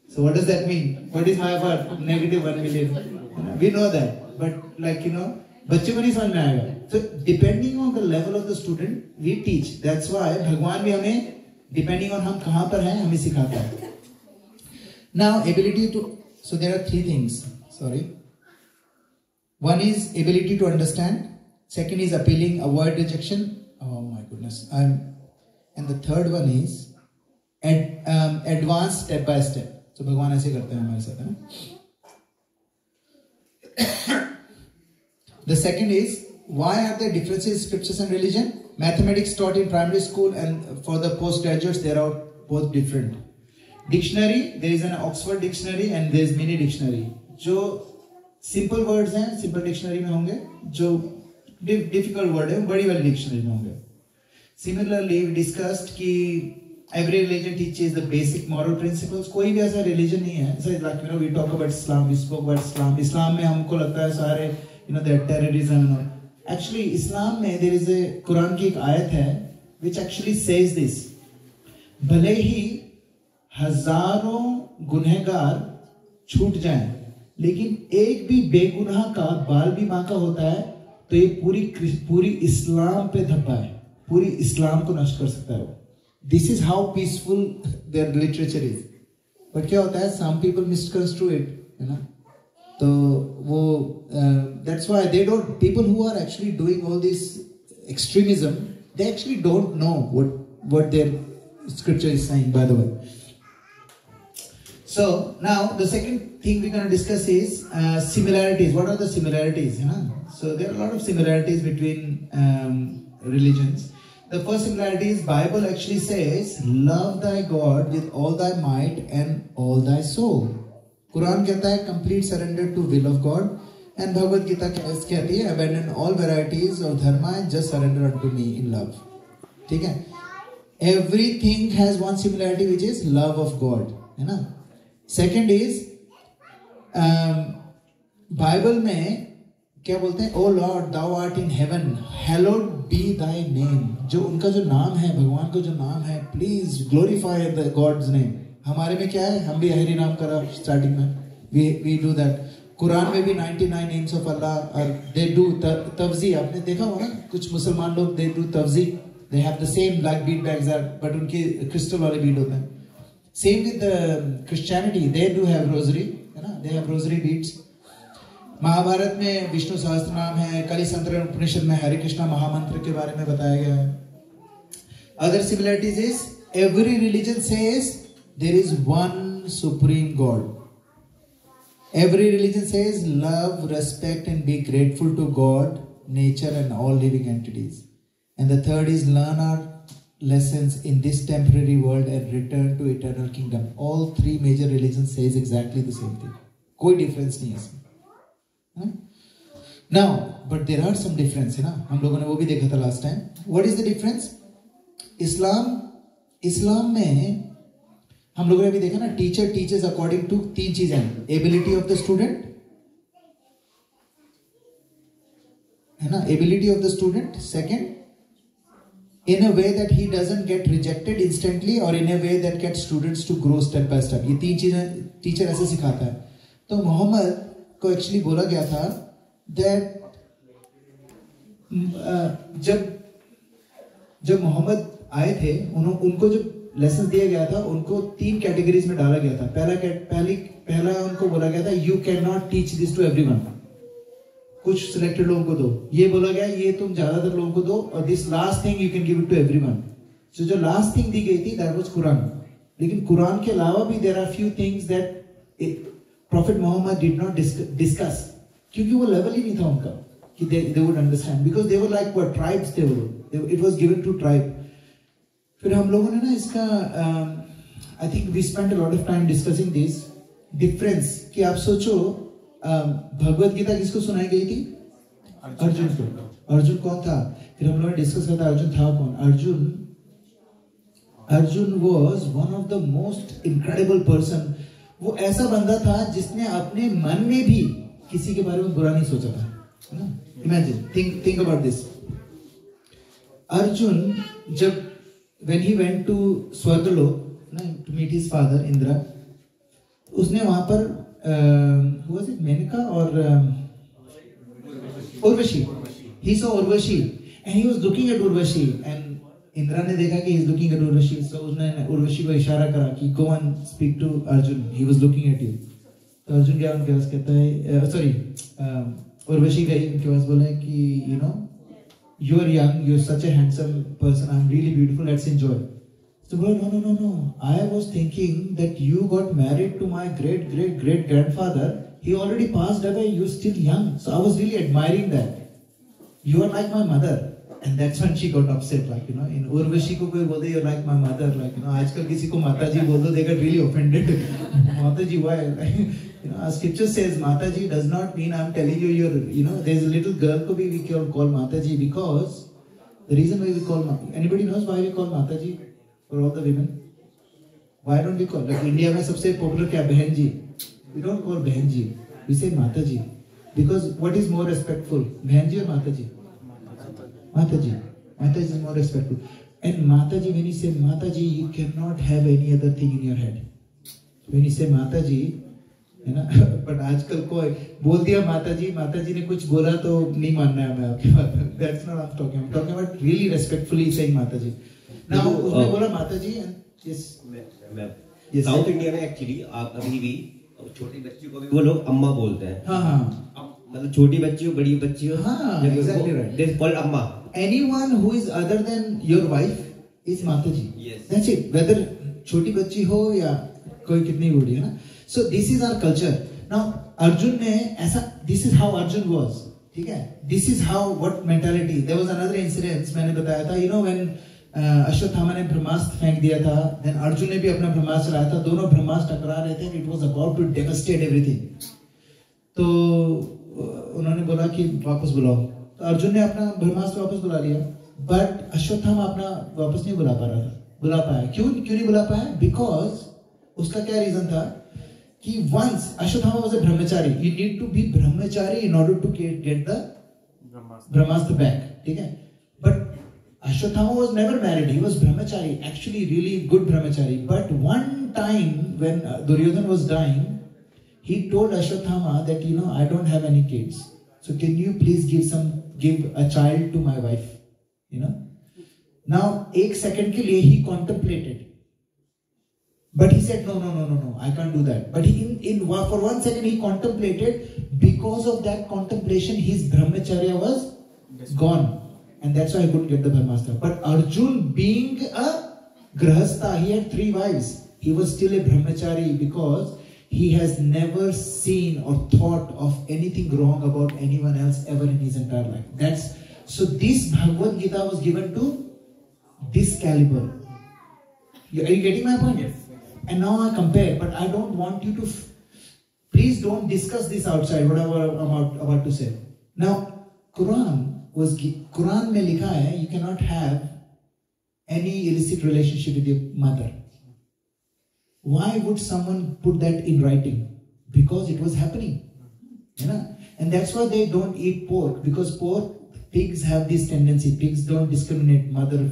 So what does that mean? What is my part? Negative 1 million. We know that, but बच्चे को नहीं समझ में आएगा. So depending on the level of the student, we teach. That's why भगवान भी हमें, depending on हम कहाँ पर हैं, हमें सिखाता है. Now, ability to, so there are 3 things, One is ability to understand. Second is appealing, avoid rejection. Oh my goodness. And the third one is advance step by step. So, Bhagwan ऐसे करते हैं हमारे साथ, है ना? The second is, why are there differences in scriptures and religion? Mathematics taught in primary school and for the postgraduates, they are both different. Dictionary, there is an Oxford dictionary and there is mini dictionary. जो simple words हैं, simple dictionary में होंगे. जो difficult word है, बड़ी वाली dictionary में होंगे. Similarly, we discussed कि every religion teaches the basic moral principles. कोई भी ऐसा religion नहीं है. So like we talk about Islam, we spoke about Islam. Islam में हमको लगता है सारे there are terrorism and all. Actually, Islam में there is a Quran की एक आयत है which actually says this. भले ही हजारों गुनहगार छूट जाएं, लेकिन एक भी बेगुनाह का बाल भी बांका होता है तो ये पूरी इस्लाम पे धब्बा है, पूरी इस्लाम को नष्ट कर सकता है वो. This is how peaceful their literature is. But क्या होता है, some people misconstrue it, you know. तो वो that's why they don't, people who are actually doing all this extremism, they actually don't know what their scripture is saying, by the way. So now the second thing we're going to discuss is similarities. What are the similarities? You know? So there are a lot of similarities between religions. The first similarity is Bible actually says, love thy God with all thy might and all thy soul. Quran कहता है complete surrender to will of God, and Bhagavad Gita कहती है abandon all varieties of dharma and just surrender unto me in love. ठीक है? Everything has one similarity, which is love of God, है ना? Second is Bible में क्या बोलते हैं? Oh Lord, thou art in heaven, hallowed be thy name. जो उनका जो नाम है, भगवान का जो नाम है, please glorify the God's name. हमारे में क्या है? हम भी हरि नाम करा स्टार्टिंग में. We do that. कुरान में भी 99 names of Allah, और they do तवज़ी. आपने देखा होगा ना, कुछ मुसलमान लोग they do तवज़ी. They have the same like bead bags, but उनके crystal वाले bead होते हैं. Same with the Christianity, they do have rosary, है ना? They have rosary beads. Mahabharat में विष्णु सहस्त्र नाम है. कली संतरण उपनिषद में हरे कृष्णा महामंत्र के बारे में बताया गया है. Other similarities is every religion says there is one supreme God. Every religion says love, respect and be grateful to God, nature and all living entities. And the third is learn our lessons in this temporary world and return to eternal kingdom. All three major religions says exactly the same thing. कोई difference नहीं है इसमें. Now, but there are some difference, है ना? हम लोगों ने वो भी देखा था last time. What is the difference? इस्लाम में हम लोगों ने भी देखा ना, टीचर टीचर्स अकॉर्डिंग टू तीन चीजें. एबिलिटी ऑफ द स्टूडेंट, है ना? Ability of the student. Second, in a way that he doesn't get rejected instantly or in a way that gets students to grow step by step. ये तीन चीजें teacher ऐसे सिखाता है. तो मोहम्मद को एक्चुअली बोला गया था that जब मोहम्मद आए थे, उनको जो लेसन दिया गया था, उनको तीन कैटेगरीज में डाला गया था. पहला उनको बोला गया था you can not teach this to everyone. कुछ सिलेक्टेड लोगों को दो. ये बोला गया ये तुम ज्यादातर लोगों को दो, और this last thing you can give it to everyone. So जो लास्ट थिंग दी गई थी दैट वाज कुरान. लेकिन कुरान के अलावा भी there are few things that prophet Muhammad did not discuss, क्योंकि वो लेवल ही नहीं था उनका कि they would understand, because they were like what tribes they were. It was given to tribe. फिर हम लोगों ने ना इसका I think we spend a lot of time discussing this difference. कि आप सोचो भगवत गीता किसको सुनाई गई थी? अर्जुन को. अर्जुन कौन था? फिर हम लोगों ने डिस्कस किया था अर्जुन था कौन. Arjun was one of the most incredible person. वो ऐसा बंदा था जिसने अपने मन में भी किसी के बारे में बुरा नहीं सोचा था. Imagine, think about this. Arjun जब when he went to स्वर्गलोक to meet his father Indira, उसने वहां पर who was it, मेनका और Urvashi. He saw Urvashi and he was looking at Urvashi, and Indira ने देखा कि he is looking at Urvashi, so उसने उर्वशी को इशारा करा कि go and speak to Arjun, he was looking at you. तो अर्जुन गया उनके पास, कहता है सॉरी उर्वशी गई उनके पास, बोला कि you know you are young, you are such a handsome person, I am really beautiful, let's enjoy. So no, I was thinking that you got married to my great grandfather, he already passed away, you are still young, so I was really admiring that. You are like my mother. And that's when she got upset, like, you know, in Urvashi ko koi bolde you're like my mother, like, you know, aajkal kisi ko Mataji bol do, they get really offended. Mataji, why? You know, our scripture says Mataji does not mean I'm telling you you're, you know, there's a little girl ko bhi we can call Mataji, because the reason why we call, anybody knows why we call Mataji for all the women? Why don't we call, like India mein sabse popular kya, Behenji. We don't call Behenji, we say Mataji, because what is more respectful, Behenji or Mataji? Mataji is more respectful. And Mataji, when you say Mataji, you cannot have any other thing in your head. When you say Mataji, है ना, but आजकल कोई बोल दिया माताजी ने कुछ बोला तो नहीं मानना है हमें आपकी बात. That's not what I'm talking. I'm talking about really respectfully saying माताजी. Now उसने बोला माताजी and yes. साउथ इंडिया में एक्चुअली आप अभी भी छोटी बच्चियों को भी वो लोग अम्मा बोलते हैं. हाँ. मतलब छोटी बच्चियों बड़ी बच्चियों. हाँ. Exactly right. They call अम्मा. Anyone who is other than your wife is माताजी. Yes. That's it. Whether छोटी बच्ची हो या कोई कितनी बड़ी है ना. So this is our culture. Now Arjun ने ऐसा, this is how Arjun was. ठीक है. This is how, what mentality. There was another incident मैंने बताया था. You know when अश्वत्थामा ने ब्रह्मास्त्र फेंक दिया था, then अर्जुन ने भी अपना ब्रह्मास्त्र लाया था. दोनों ब्रह्मास्त्र टकरा रहे थे. It was about to devastate everything. तो उन्होंने बोला कि वापस बुलाओ. तो अर्जुन ने अपना ब्रह्मास्त्र वापस बुला लिया. But अश्वत्थामा अपना वापस नहीं बुला पाया. क्यों नहीं बुला पाया? Because उसका क्या रीजन था कि once Ashwatthama was a brahmachari, you need to be brahmachari in order to get the brahmastra back. ठीक है? But Ashwatthama was never married. He was brahmachari, actually really good brahmachari. But one time when Duryodhana was dying, he told Ashwatthama that, you know, I don't have any kids. So can you please give a child to my wife? You know? Now, एक second के लिए he contemplated. But he said, no, I can't do that. But for 1 second he contemplated. Because of that contemplation, his brahmacharya was gone. And that's why he couldn't get the brahmastra. But Arjun, being a grahastha, he had 3 wives. He was still a brahmachari because he has never seen or thought of anything wrong about anyone else ever in his entire life. So this Bhagavad Gita was given to this caliber. Are you getting my point? Yes. And now I compare, but I don't want you to, please don't discuss this outside, whatever I'm about to say. Now, Quran में लिखा है, you cannot have any illicit relationship with your mother. Why would someone put that in writing? Because it was happening. You know? And that's why they don't eat pork, because pigs have this tendency. Pigs don't discriminate, mother,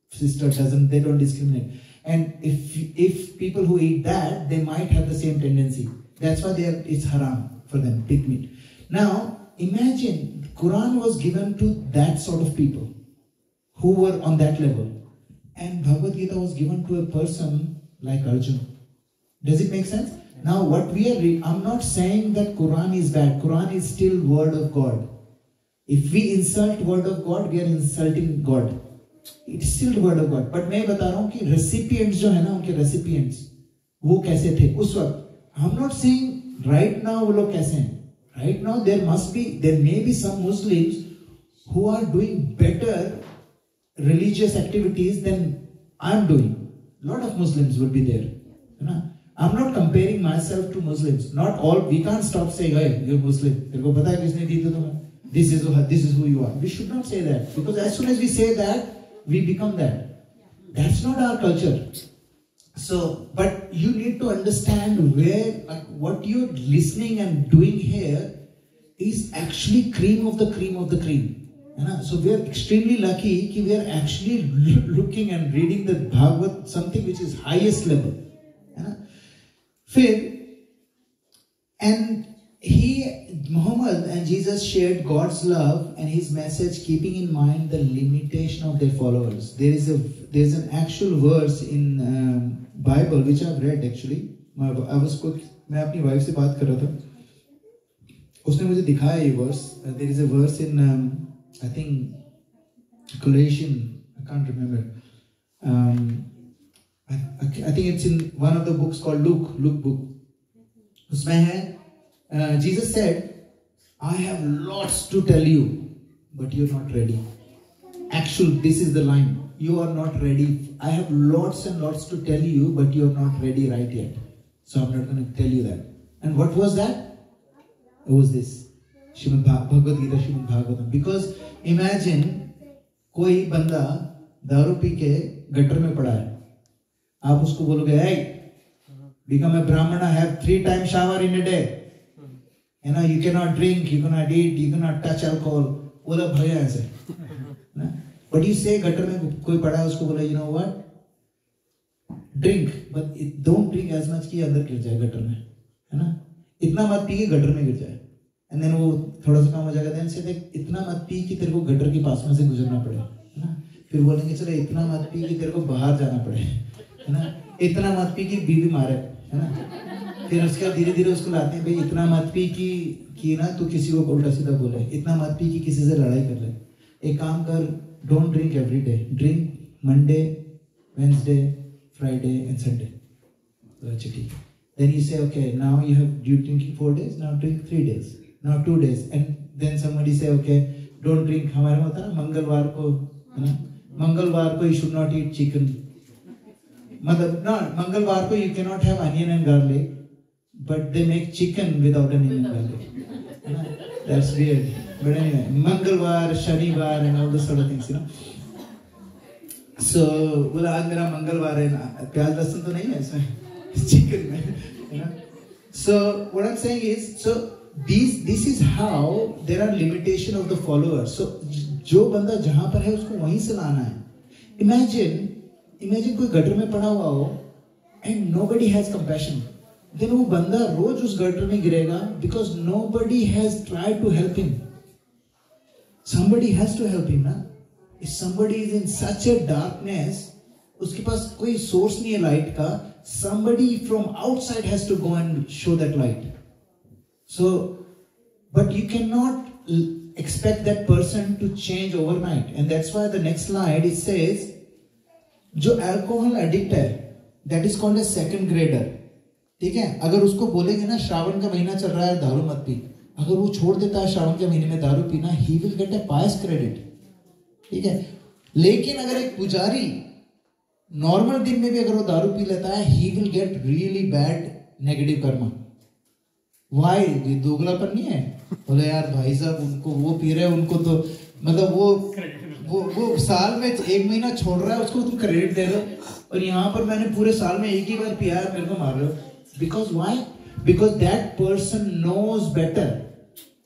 sister they don't discriminate. And if people who eat that, they might have the same tendency. That's why it's haram for them, pig meat. Now, imagine, Quran was given to that sort of people who were on that level. And Bhagavad Gita was given to a person like Arjuna. Does it make sense? Now, what we are reading, I'm not saying that Quran is bad. Quran is still word of God. If we insult word of God, we are insulting God. It's still the word of God. But मैं बता रहा हूँ कि recipients जो है ना, उनके recipients वो कैसे थे उस वक्त. I'm not saying right now वो लोग कैसे हैं. Right now there may be some Muslims who are doing better religious activities than I'm doing. A lot of Muslims will be there. You know? I'm not comparing myself to Muslims. Not all. We can't stop saying, "Hey, you're Muslim." तेरे को पता है किसने दी थी तुम्हें? This is who you are. We should not say that, because as soon as we say that, we become that. That's not our culture. So, but you need to understand what you're listening and doing here is actually cream of the cream of the cream. So we are extremely lucky that we are actually looking and reading the Bhagavad, something which is highest level. And Muhammad and Jesus shared God's love and his message, keeping in mind the limitation of their followers. There's an actual verse in Bible which I've read actually. मैं अपनी wife से बात कर रहा था. उसने मुझे दिखाया ये verse. There is a verse in I think Colossians. I can't remember. I think it's in one of the books called Luke book. उसमें है Jesus said, I have lots to tell you, but you're not ready. Actually, this is the line. You are not ready. I have lots and lots to tell you, but you're not ready right yet. So I'm not going to tell you that. And what was that? It was this. Bhagavad Gita, Srimad Bhagavatam. Because imagine, कोई बंदा दारू P के gutter में पड़ा है. आप उसको बोलोगे, hey, become a Brahmana, have 3 times shower in a day. You cannot drink, you cannot eat, you cannot touch alcohol. बोला भैया ऐसे. बट यू से गटर में कोई पड़ा है, उसको बोला you know what, drink, but don't drink as much कि अंदर गिर जाए गटर में, है ना, इतना मत पी कि गटर में गिर जाए, एंड देन वो थोड़ा सा काम हो जाएगा, देन से देख इतना मत पी कि तेरे को गटर के पास में से गुजरना पड़े, है ना, फिर बोलेंगे चलो इतना मत पी कि तेरे को बाहर जाना पड़े, है ना, इतना मत पी कि बीवी मारे, है ना, फिर उसके बाद धीरे धीरे उसको लाते हैं, भाई इतना मत पी कि ना तू किसी को उल्टा सीधा बोले, इतना मत पी कि किसी से लड़ाई कर ले, एक काम कर, don't drink every day, drink Monday, Wednesday, Friday and Sunday, अच्छा ठीक है, then you say okay now you have you drinking 4 days, now drink 3 days, now 2 days, and then somebody say okay don't drink, हमारे में होता है ना मंगलवार को, है ना, मंगलवार को you should not eat chicken, मतलब ना मंगलवार को you cannot have onion and garlic, but they make chicken without onion and garlic, है ना, that's weird, but anyway मंगलवार, शनिवार and all those sort of things, you know. So बोला आज मेरा मंगलवार है ना, प्याज लहसुन तो नहीं है इसमें, chicken में, you know. So what I'm saying is, so this is how there are limitation of the followers. So जो बंदा जहाँ पर है उसको वहीं से लाना है. Imagine कोई गटर में पड़ा हुआ हो and nobody has compassion. Then वो बंदा रोज उस गटर में गिरेगा because nobody has tried to help him. Somebody has to help him, ना. If somebody is in such a darkness, उसके पास कोई सोर्स नहीं है लाइट का, somebody from outside has to go and show that light. So, but you cannot expect that person to change overnight, and that's why the next slide it says, जो alcohol addict है, that is called a second grader. ठीक है, अगर उसको बोलेंगे ना श्रावण का महीना चल रहा है दारू मत पी, अगर वो छोड़ देता है श्रावण के महीने में दारू पीना, he will get a pious credit. ठीक है, लेकिन अगर एक पुजारी नॉर्मल दिन में भी अगर वो दारू पी लेता है, he will get really bad negative karma. Why? ये दोगलापन नहीं है, बोले यार भाई साहब उनको वो पी रहे हैं, उनको तो मतलब वो साल में 1 महीना छोड़ रहा है, उसको तुम क्रेडिट दे रहे हो, और यहाँ पर मैंने पूरे साल में एक ही बार पिया है, मेरे को मार रहे हो. Because why? Because that person knows better.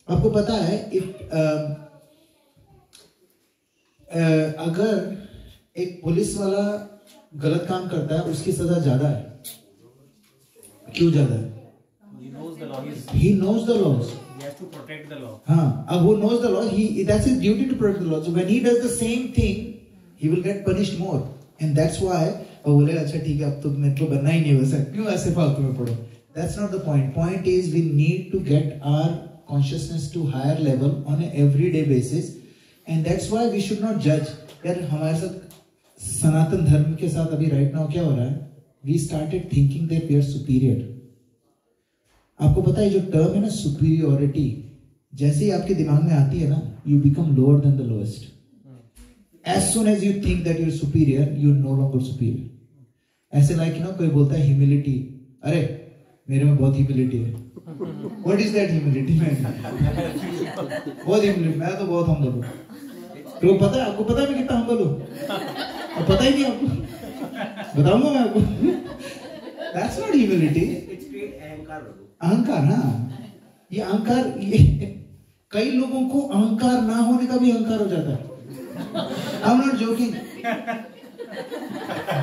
आपको पता है अगर एक पुलिस वाला गलत काम करता है उसकी सजा ज्यादा है. क्यों ज्यादा है? He knows the laws. He has to protect the law. हाँ, अब वो knows the law. That's his duty to protect the law. So when he does the same thing, he will get punished more. And that's why वो बोले अच्छा ठीक है अब तो मेरे को बनना ही नहीं वैसा, क्यों ऐसे फालतू में पढ़ो. That's not the point. Point is we need to get our consciousness to higher level on an everyday basis, and that's why we should not judge. यार हमारे साथ सनातन धर्म के साथ अभी right now क्या हो रहा है? We started thinking that we are superior. आपको पता है जो टर्म है ना सुपीरियोरिटी, जैसे ही आपके दिमाग में आती है ना, you become lower than the lowest. As soon as you think that you're superior, you're no longer superior. ऐसे like ना कोई बोलता है humility, अरे मेरे में बहुत humility है. What is that humility man? बहुत humility, मैं तो बहुत humble हूँ. तो पता है आपको, पता है मैं कितना humble हूँ? और पता ही नहीं आपको, बताऊंगा मैं आपको. That's not humility. अहंकार ना, ये अहंकार, ये कई लोगों को अहंकार ना होने का भी अहंकार हो जाता है. I'm not joking.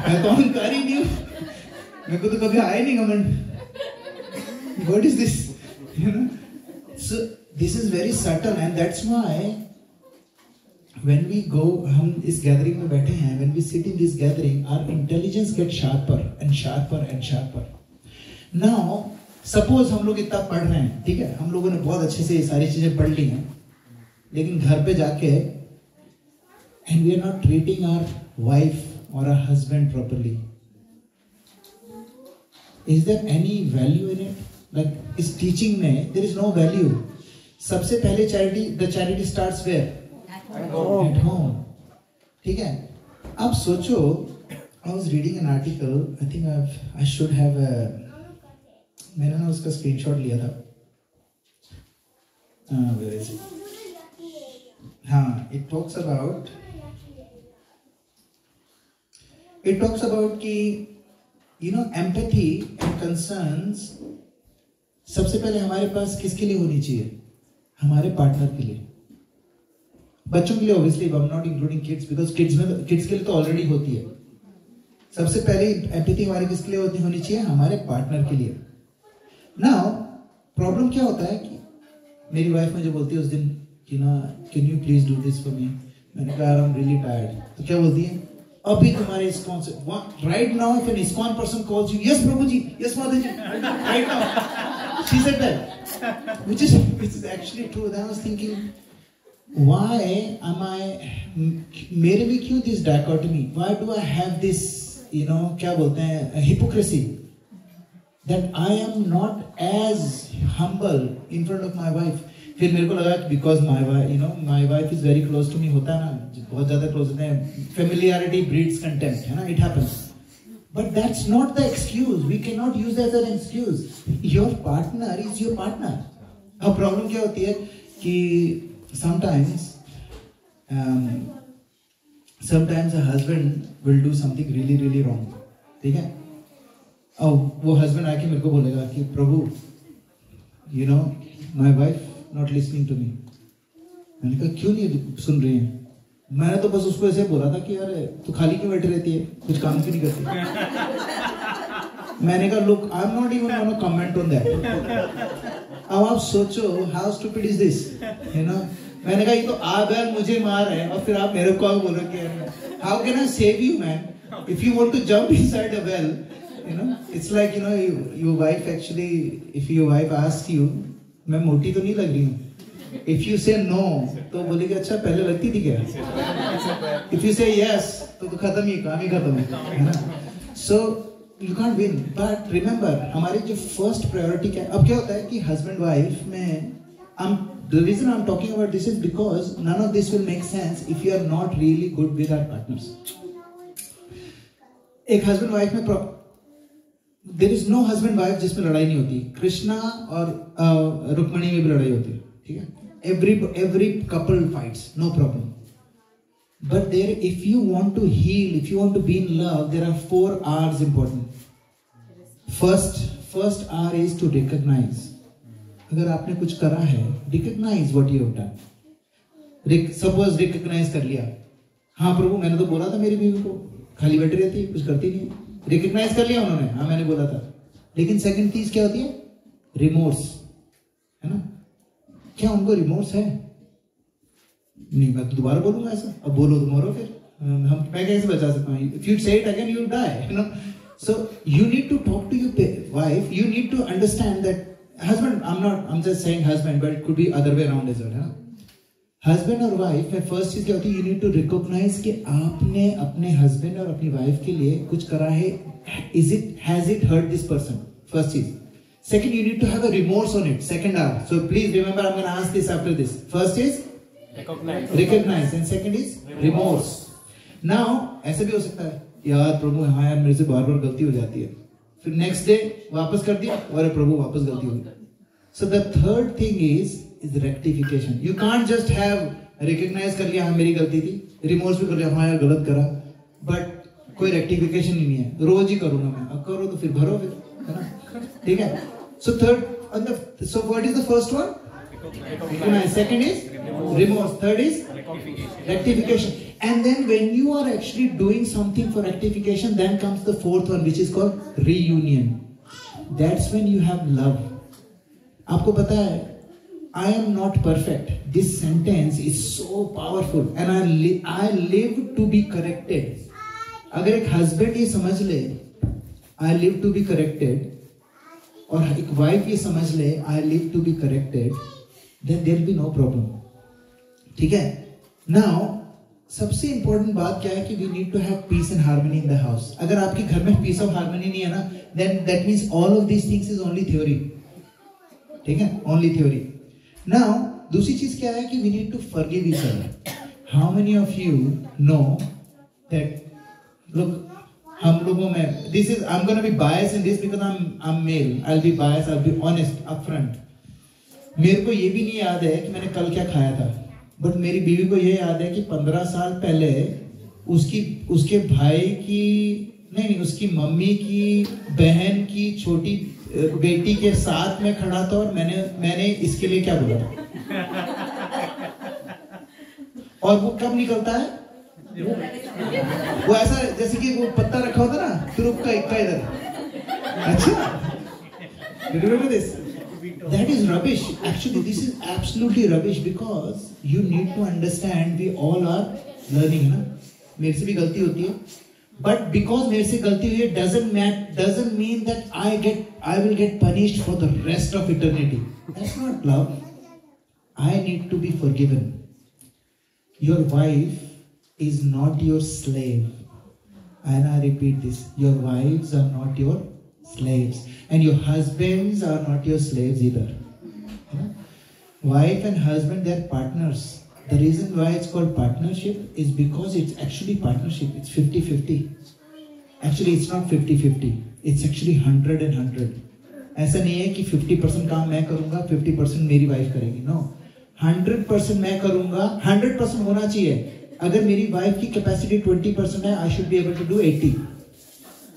मैं तो अहंकार ही नहीं हूँ, मेरे को तो कभी आया नहीं घमंड. What is this? You know? So this is very subtle, and that's why when we go, हम इस gathering में बैठे हैं, when we sit in this gathering, our intelligence gets sharper and sharper and sharper. Now suppose हम लोग इतना पढ़ रहे हैं, ठीक है, हम लोगों ने बहुत अच्छे से ये सारी चीजें पढ़ ली हैं, लेकिन घर पे जाके and we are not treating our wife और our husband properly. Is there any value in it? Like इस टीचिंग में देयर इज नो वैल्यू. सबसे पहले the charity starts where? At home. ठीक है, अब सोचो, I was reading an article, I think I should have मैंने ना उसका स्क्रीनशॉट लिया था. हाँ, इट टॉक्स अबाउट कि you know empathy and concerns सबसे पहले हमारे पास किसके लिए होनी चाहिए? हमारे पार्टनर के लिए. बच्चों के लिए obviously I am not including kids because kids के लिए तो ऑलरेडी होती है। सबसे पहले एम्पैथी हमारी किसके लिए होनी चाहिए? हमारे पार्टनर के लिए। नाउ प्रॉब्लम क्या होता है कि मेरी वाइफ मुझे बोलती है उस दिन कि ना can you please do this for me. मैंने कहा आई एम रियली टायर्ड। तो क्या बोलती है? अभी तुम्हारे इस्कॉन से right now if an ISKCON person calls you, yes प्रभु जी, यस माता जी, right now she said that, which is actually true. Then I was thinking, why am I, मेरे में क्यों this dichotomy? Why do I have this, you know, क्या बोलते हैं, hypocrisy, that I am not as humble in front of my wife? फिर मेरे को लगा कि because my wife, you know, my wife is very close to me, होता है ना, बहुत ज़्यादा close होते हैं, familiarity breeds contempt, है ना, it happens. But that's not the excuse. We cannot use that as an excuse. Your partner is your partner. अब problem क्या होती है कि sometimes a husband will do something really really wrong. ठीक है? अब वो husband आके मेरे को बोलेगा कि प्रभु, you know, my wife not listening to me. मैंने कहा क्यों नहीं सुन रही है? मैंने तो बस उसको ऐसे बोला था कि यार तू खाली क्यों बैठी रहती है, कुछ काम क्यों नहीं करती? मैंने कहा look, I'm not even gonna comment on that. अब आप सोचो how stupid is this, you know? मैंने कहा ये तो आप यार मुझे मार है और फिर आप मेरे को बोल रहे कि how can I save you man? If you want to jump inside a well, you know, it's like, you know, your wife actually, if your wife asks you, मैं मोटी तो नहीं लग रही हूँ, if you say no तो बोलेगी अच्छा पहले लगती थी क्या? if you say yes तो खत्म ही, काम ही खत्म है ना? So you can't win. But remember हमारी जो first priority क्या है? अब क्या होता है कि husband wife में the reason I'm talking about this is because none of this will make sense if you are not really good with our partners. एक husband wife में there is no husband wife जिसमें लड़ाई नहीं होती। कृष्णा और रुक्मणी में भी लड़ाई होती है, ठीक है? Every couple fights, no problem. But there, if you want to heal, if you want to be in love, there are 4 R's important. First R is to recognize. अगर आपने कुछ करा है, recognize what you have done. Suppose recognize कर लिया, हाँ प्रभु मैंने तो बोला था मेरी बीवी को खाली बैठी रहती है, कुछ करती नहीं। Recognize कर लिया उन्होंने, हाँ मैंने बोला था। लेकिन सेकंड चीज क्या होती है? रिमोर्स, है ना? क्या उनको रिमोर्स है? नहीं, मैं तो दोबारा बोलूंगा ऐसा। अब बोलो तो मरो फिर, मैं कैसे बचा सकता हूँ? If you say it again, you die, you know. So you need to talk to your wife. You need to understand that husband. I'm just saying husband, but it could be other way around as well, है ना? Husband और wife में first चीज क्या होती है? You need to recognise कि आपने अपने हस्बैंड और अपनी वाइफ के लिए कुछ करा है। Has it hurt this person? First चीज। Second, you need to have a remorse on it. Second R, so please remember, I am gonna ask this after this. First is recognise and second is remorse. Now ऐसा भी हो सकता है, यार प्रभु हाँ यार मेरे से बार बार गलती हो जाती है, फिर नेक्स्ट डे वापस कर दिया, अरे प्रभु वापस गलती हो गई। So the third thing is rectification. You can't just have recognise कर लिया हाँ मेरी गलती थी, रिमोर्स भी कर लिया हाँ यार गलत करा, बट कोई रेक्टिफिकेशन ही नहीं है, रोज ही करूंगा मैं। अब करो तो फिर भरो फिर, है ना? ठीक है। So third, so what is the first one? Recognize. Second is remorse. Third is rectification. And then when you are actually doing something for rectification, then comes the fourth one, which is called reunion. That's when you have love. आपको पता है, I am not perfect. This sentence is so powerful, and I live to be corrected. अगर एक husband ये समझ ले, I live to be corrected, और एक wife ये समझ ले, I live to be corrected, then there will be no problem. ठीक है? Now सबसे important बात क्या है कि we need to have peace and harmony in the house. अगर आपके घर में peace और harmony नहीं है ना, then that means all of these things is only theory. ठीक है? Only theory. Now दूसरी चीज क्या है कि we need to forgive each other. How many of you know that look, हम लोगों में, this is, I'm going to be biased in this because I'm male. I'll be biased, I'll be honest upfront. मेरे को ये भी नहीं याद है कि मैंने कल क्या खाया था, बट मेरी बीवी को ये याद है कि 15 साल पहले उसके भाई की नहीं उसकी मम्मी की बहन की छोटी बेटी के साथ में खड़ा था और मैंने इसके लिए क्या बोला था। और वो कब निकलता है? वो ऐसा जैसे कि वो पत्ता रखा होता ना, तुरुप का इक्का इधर। अच्छा, you remember this? That is rubbish. Actually, this is absolutely rubbish because you need to understand we all are learning, ना? मेरे से भी गलती होती है, but because मेरे से गलती हुई है doesn't mean that I will get punished for the rest of eternity. That's not love. I need to be forgiven. Your wife is not your slave, and I repeat this: your wives are not your slaves, and your husbands are not your slaves either. You know? Wife and husband, they are partners. The reason why it's called partnership is because it's actually partnership. It's 50-50. Actually, it's not 50-50. It's actually 100 and 100. ऐसा नहीं है कि 50% काम मैं करूँगा, 50% मेरी wife करेगी. No, 100% मैं करूँगा. 100% होना चाहिए. अगर मेरी वाइफ की कैपेसिटी 20% है, I should be able to do 80.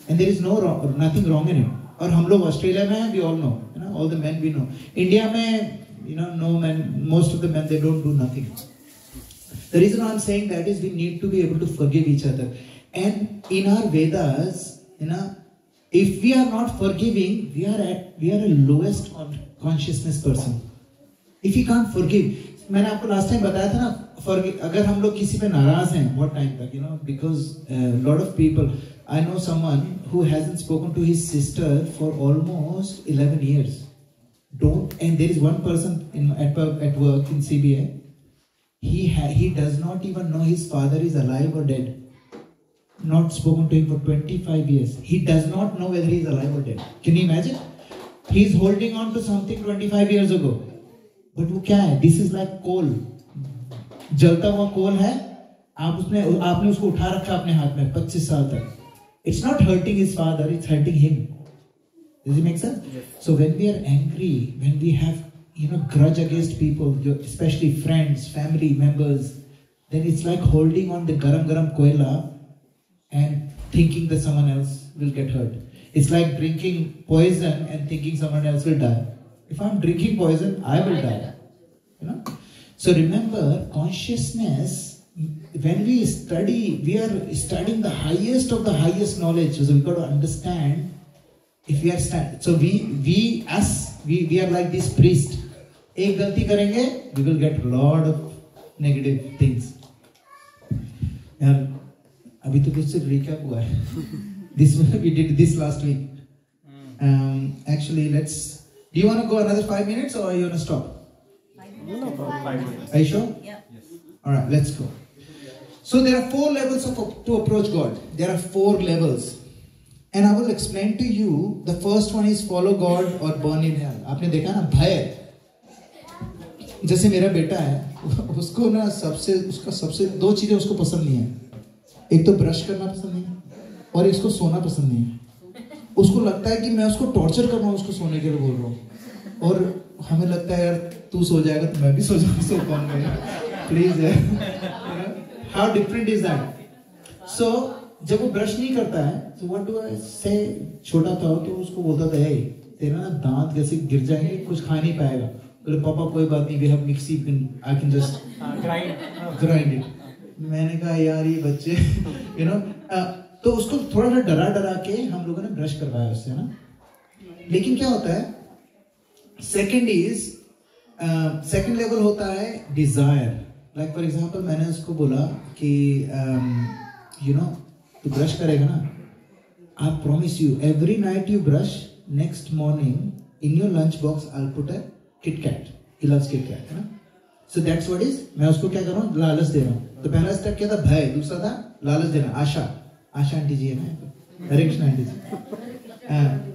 And there is nothing wrong in it. और हम लोग ऑस्ट्रेलिया में हैं, we all know, you know, all the men we know. India में, you know, no men, most of the men, they don't do nothing. The reason I'm saying that is we need to be able to forgive each other. And in our Vedas, you know, if we are not forgiving, we are a lowest consciousness person. If we can't forgive, मैंने आपको last time बताया था ना, अगर हम लोग किसी पे नाराज हैं, what time तक, you know, because a lot of people, I know someone who hasn't spoken to his sister for almost 11 years. And there is one person at work in CBA. He does not even know his father is alive or dead. Not spoken to him for 25 years. He does not know whether he is alive or dead. Can you imagine? He is holding on to something 25 years ago. But वो क्या है? This is like coal. जलता हुआ कोल है, आपने उसको उठा रखा अपने हाथ में 25 साल तक. It's not hurting his father, it's hurting him. Does it make sense? Yes. So when we are angry, when we have, you know, grudge against people, especially friends, family members, then it's like holding on the garam koila and thinking that someone else will get hurt. It's like drinking poison and thinking someone else will die. If I'm drinking poison, I will die. You know? So remember, consciousness, when we study, we are studying the highest of the highest knowledge. So we've got to understand, if we are so we are like this priest. एक गलती करेंगे, we will get a lot of negative things. यार, अभी तो कुछ सिर्फ recap हुआ है. We did this last week. Actually, do you want to go another 5 minutes or you want to stop? No, 5 minutes. Are you sure? Yeah. Yes. All right, let's go. So there are 4 levels to approach God. There are 4 levels. And I will explain to you, the first one is follow God or burn in hell. आपने देखा ना, भय. जैसे मेरा बेटा है, उसको ना उसका सबसे 2 चीजें उसको पसंद नहीं है. एक तो ब्रश करना पसंद नहीं है और इसको सोना पसंद नहीं है. उसको लगता है कि मैं उसको टॉर्चर कर रहा हूँ, उसको सोने के लिए बोल रहा हूँ. और हमें लगता है यार तू सो जाएगा तो मैं भी सो जाऊंगा, सो पाऊंगा. प्लीज यार. How different is that? So जब वो ब्रश नहीं करता है, तो what do I say? छोटा था तो उसको बोलता था, hey, तेरा ना दांत जैसे गिर जाएंगे, कुछ खा नहीं पाएगा. बोले पापा कोई बात नहीं, we have mixie, I can just grind it. मैंने कहा यार ये बच्चे, you know, तो उसको थोड़ा सा डरा के हम लोगों ने ब्रश करवाया उससे, ना. लेकिन क्या होता है, second level होता है desire. Like for example, मैंने उसको बोला कि you know, तू ब्रश करेगा ना, I promise you, every night you brush, next morning in your lunch box I'll put a Kit Kat. He loves Kit Kat, है ना. So that's what is. मैं उसको क्या कर रहा हूँ, लालच दे रहा हूँ. तो पहला स्टेप क्या था, भय. दूसरा था लालच देना. आशा आंटी जी है ना, हरे कृष्ण आंटी जी,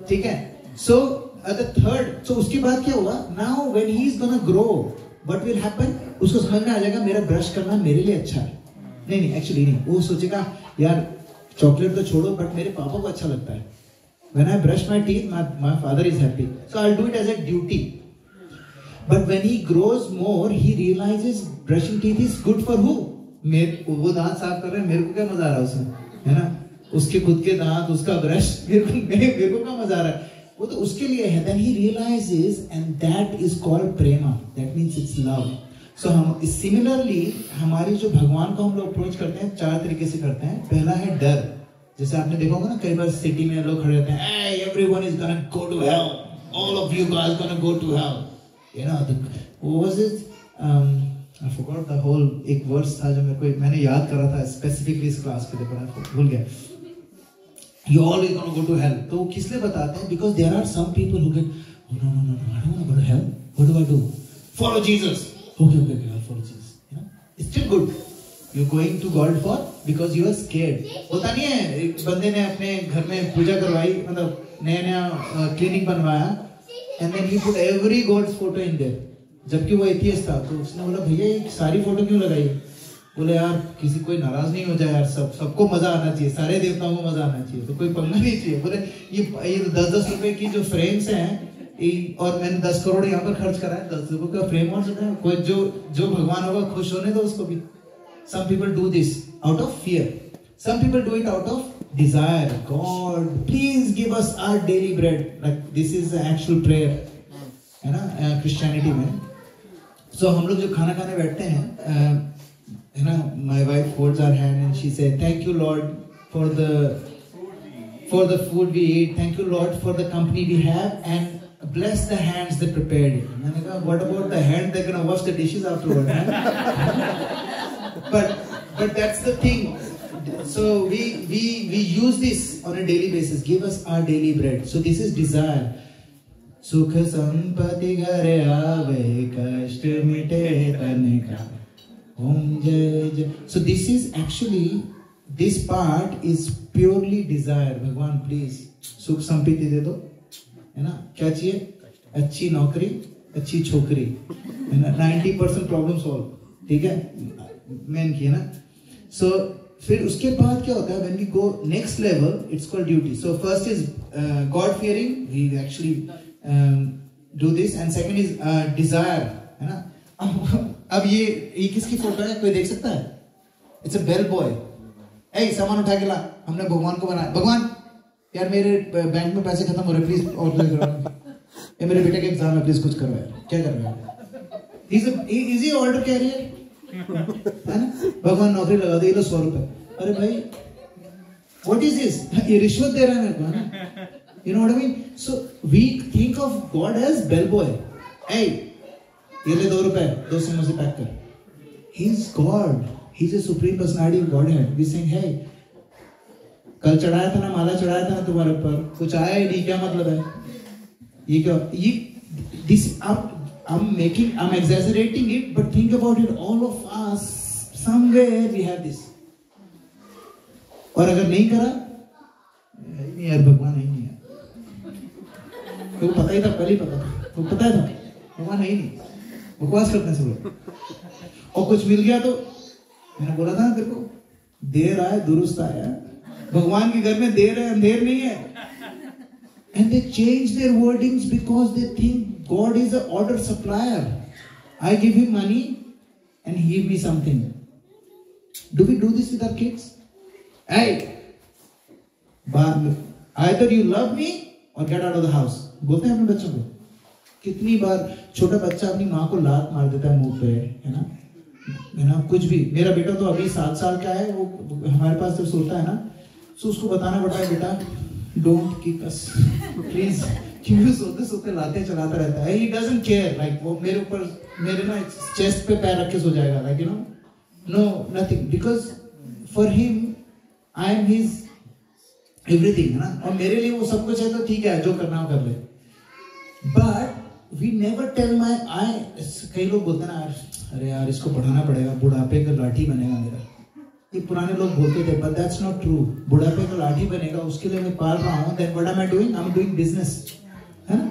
ठीक है. So the third, so उसके बाद क्या होगा, now when he is gonna grow, what will happen, उसको समझ में आ जाएगा मेरा ब्रश करना मेरे लिए अच्छा है. नहीं एक्चुअली नहीं, वो सोचेगा यार चॉकलेट तो छोड़ो, बट मेरे पापा को अच्छा लगता है. When I brush my teeth, my father is happy, so I'll do it as a duty. But when he grows more, he realizes brushing teeth is good for who? वो दांत साफ कर रहे हैं, मेरे को क्या मजा आ रहा है उसमें, है ना. उसके खुद के दांत, उसका ब्रश, मेरे को क्या मजा आ रहा है, वो तो उसके लिए है. Then he realizes, and that is called prema. That means it's love. सो हम सिमिलरली हमारी जो भगवान को हम लोग अप्रोच करते हैं 4 तरीके से करते हैं। पहला है डर, जैसे आपने देखा होगा ना कई बार सिटी में लोग खड़े रहते हैं, hey, everyone is gonna go to hell, all of you guys gonna go to hell, you know, what was it, I forgot the whole, एक वर्स था जो मैंने याद करा था स्पेसिफिकली इस क्लास के लिए, पर भूल गया। You all is gonna go to hell, तो वो किस लिए बताते हैं? Because there are some people who get, oh no, I don't want to go to hell, what do I do? Follow Jesus. Okay, I'll follow Jesus, you know, it's still good. You're going to God for because you are scared. होता नहीं है, एक बंदे ने अपने घर में पूजा करवाई, मतलब नया क्लिनिक बनवाया, and then he put every God's photo in there. जबकि वो एथियस्ट था, तो उसने बोला भैया ये सारी फोटो क्यों लगाई? बोले यार किसी कोई नाराज नहीं हो जाए यार, सबको मजा आना चाहिए, सारे देवताओं को मजा आना चाहिए, तो कोई पंगा नहीं चाहिए। बोले ये 10-10 रुपए की जो फ्रेम्स हैं, और मैंने 10 करोड़ यहाँ पर खर्च करा है, 10 रुपए का फ्रेम और सकता है कोई, जो भगवान होगा खुश होने दो उसको भी। Some people do this out of fear. Some people do it out of desire. God, please give us our daily bread. Like this is the actual prayer, है ना, Christianity में। So हम लोग जो खाना खाने बैठते हैं, है ना, my wife holds our hand and she said, "Thank you Lord for the food we eat. Thank you Lord for the company we have, and bless the hands that prepared it." मैंने कहा, what about the hand that gonna wash the dishes afterwards? But that's the thing. So we use this on a daily basis. Give us our daily bread. So this is desire. सुख संपत्ति घर आवे, कष्ट मिटे तन का, ओम जय जय. So this is actually, this part is purely desire. भगवान प्लीज सुख संपत्ति दे दो, है ना, क्या चाहिए? अच्छी नौकरी, अच्छी छोकरी, है ना, 90% प्रॉब्लम सॉल्व, ठीक है, मेन की है ना. सो फिर उसके बाद क्या होता है? when we go next level, it's called duty. So first is God fearing, we actually do this, and second is desire, है ना. अब ये किसकी फोटो है, कोई देख सकता है? It's a bell boy. सामान उठा के ला, हमने भगवान को बनाया. भगवान यार मेरे बैंक में पैसे खत्म हो रहे, प्लीज ऑर्डर करो. ये मेरे बेटे के एग्जाम में प्लीज कुछ करो यार. क्या कर रहे हो? इज ही ऑर्डर कैरियर, है ना. भगवान नौकरी लगा दे, 100 रुपए. अरे भाई व्हाट इज दिस? ये रिश्वत दे रहा है मेरे को, है ना. You know what I mean? So we think of God as bellboy. Hey, ये ले 2 रुपए, 2 समोसे पैक कर. He's God. He's a supreme personality of Godhead. We saying, hey, कल चढ़ाया था ना, माला चढ़ाया था ना तुम्हारे ऊपर, कुछ आया ही नहीं, क्या मतलब है? ये क्या? ये this I'm exaggerating it, but think about it. All of us somewhere we have this. और अगर नहीं करा, नहीं यार भगवान नहीं है. तो पता ही था, पहले ही पता था, तो पता था भगवान है ही नहीं. बकवास करते हैं सब लोग. और कुछ मिल गया तो मैंने बोला था ना तेरे को, देर आए दुरुस्त आया. भगवान के घर में देर है, अंधेर नहीं है. And they change their wordings because they think God is an order supplier. I give him money and he give me something. Do we do this with our kids? Hey, either you love me or get out of the house. बोलते हैं अपने बच्चों को. कितनी बार छोटा बच्चा अपनी माँ को लात मार देता है मुंह पे, है ना, कुछ भी. मेरा बेटा तो अभी 7 साल का है, वो हमारे पास जब सोता है ना, तो उसको बताना पड़ता है, बेटा डोंट किक अस प्लीज, क्योंकि सोते सोते लाते चलाता रहता है. He doesn't care. लाइक वो मेरे ऊपर, मेरे ना चेस्ट पे पैर रख के सो जाएगा, like you know, no nothing, because for him I am his everything, है ना. और मेरे लिए वो सब कुछ है, तो ठीक है, जो करना हो कर ले. But we never tell my I. कई लोग बोलते हैं ना, अरे यार इसको पढ़ाना पड़ेगा, बुढ़ापे का लाठी बनेगा मेरा. ये पुराने लोग बोलते थे, but that's not true. बुढ़ापे का लाठी बनेगा, उसके लिए मैं पाल रहा हूँ. Then what am I doing? I'm doing business, है ना.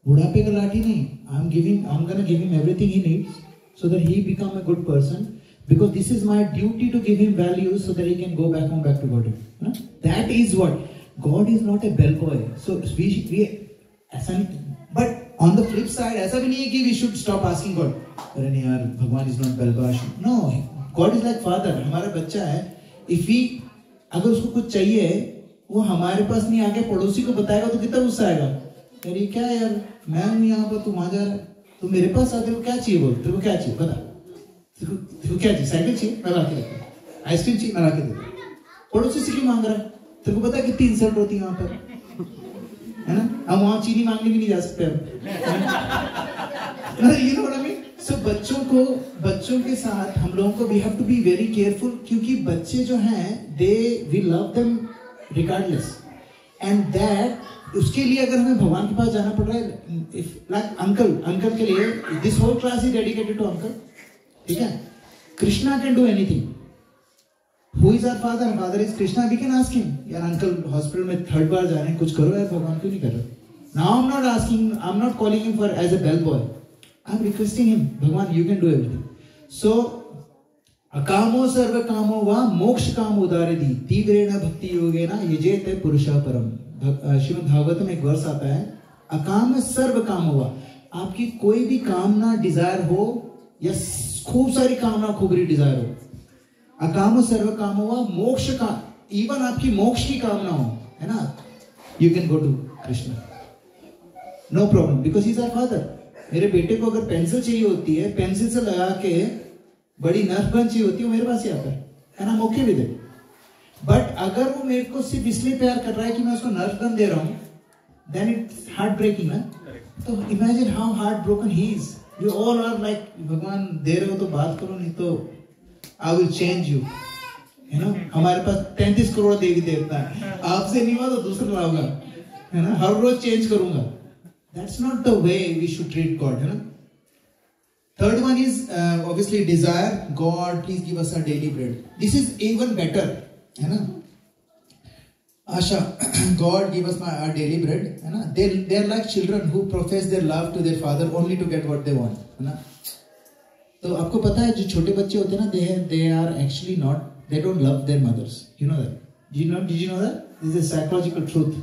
बुढ़ापे का लाठी नहीं. I'm gonna give him everything he needs so that he become a good person, because this is my duty to give him value so that he can go back home, back to God. है ना. That is what God is not a bellboy. So we ऐसा नहीं. But on the flip side, ऐसा भी नहीं है कि we should stop asking God. अरे नहीं यार, भगवान is not bellboy. No. God is like father. हमारा बच्चा है. If we, अगर उसको कुछ चाहिए, वो हमारे पास नहीं आके पड़ोसी को बताएगा तो कितना गुस्सा आएगा. अरे क्या यार, मैं हूँ यहाँ पर, तू वहां जा रहा है, तू मेरे पास आके वो क्या चाहिए बोल, तेरे को क्या चाहिए बता. तेरे को क्या चाहिए? साइकिल चाहिए, मैं ला के देता हूँ। आइसक्रीम चाहिए, मैं ला के देता हूँ। पड़ोसी से क्यों मांग रहा है? तेरे को पता है कितनी इंसल्ट होती है वहां पर, है ना? हम वहां चीनी मांगने भी नहीं जा सकते अब। You know what I mean? So बच्चों के साथ हम लोगों को we have to be very careful, क्योंकि बच्चे जो हैं we love them regardless, and that उसके लिए अगर हमें भगवान के पास जाना पड़ रहा है, if like uncle के लिए this whole class is dedicated to uncle, ठीक है? Krishna can do anything. Who is our father? Father is Krishna. We can ask him. यार uncle hospital में 3rd बार जा रहे हैं, कुछ करो यार, भगवान क्यों नहीं कर रहे? Now I'm not asking, I'm not calling him for as a bellboy. I'm requesting him. Bhagwan, you can do everything. So, akamo sarva kamo va moksha kam udaredi tivrena bhakti yogena yajete purusha param. Shrimad Bhagavat में एक verse आता है, अकाम सर्व काम हुआ, आपकी कोई भी कामना डिजायर हो या खूब सारी कामना खूबरी डिजायर हो, अकाम सर्व काम हुआ मोक्ष का, इवन आपकी मोक्ष की कामना हो, है ना, you can go to Krishna, no problem, because he is our father. मेरे बेटे को अगर पेंसिल चाहिए होती है, पेंसिल से लगा के बड़ी नर्फ गन चाहिए होती है, मेरे पास ही आता है, and I M okay with it. But अगर वो मेरे को सिर्फ इसलिए प्यार कर रहा है कि मैं उसको नर्फ गन दे रहा हूं, देन इट्स हार्ट ब्रेकिंग ना. तो imagine how heart broken he is. You all are like, भगवान दे रहे हो तो बात करो, नहीं तो आई विल चेंज यू, है ना. हमारे पास 33 करोड़ देवी देवता है, आपसे नहीं हुआ तो दूसरा लाऊंगा, है ना, हर रोज चेंज करूंगा. That's not the way we should treat God, है ना. Third one is obviously desire. God, please give us our daily bread. This is even better, है ना. Asha, God, give us our daily bread, है ना. They are like children who profess their love to their father only to get what they want, है ना. तो आपको पता है जो छोटे बच्चे होते हैं ना, they are actually not, they don't love their mothers. You know that? Did you know that? This is a psychological truth.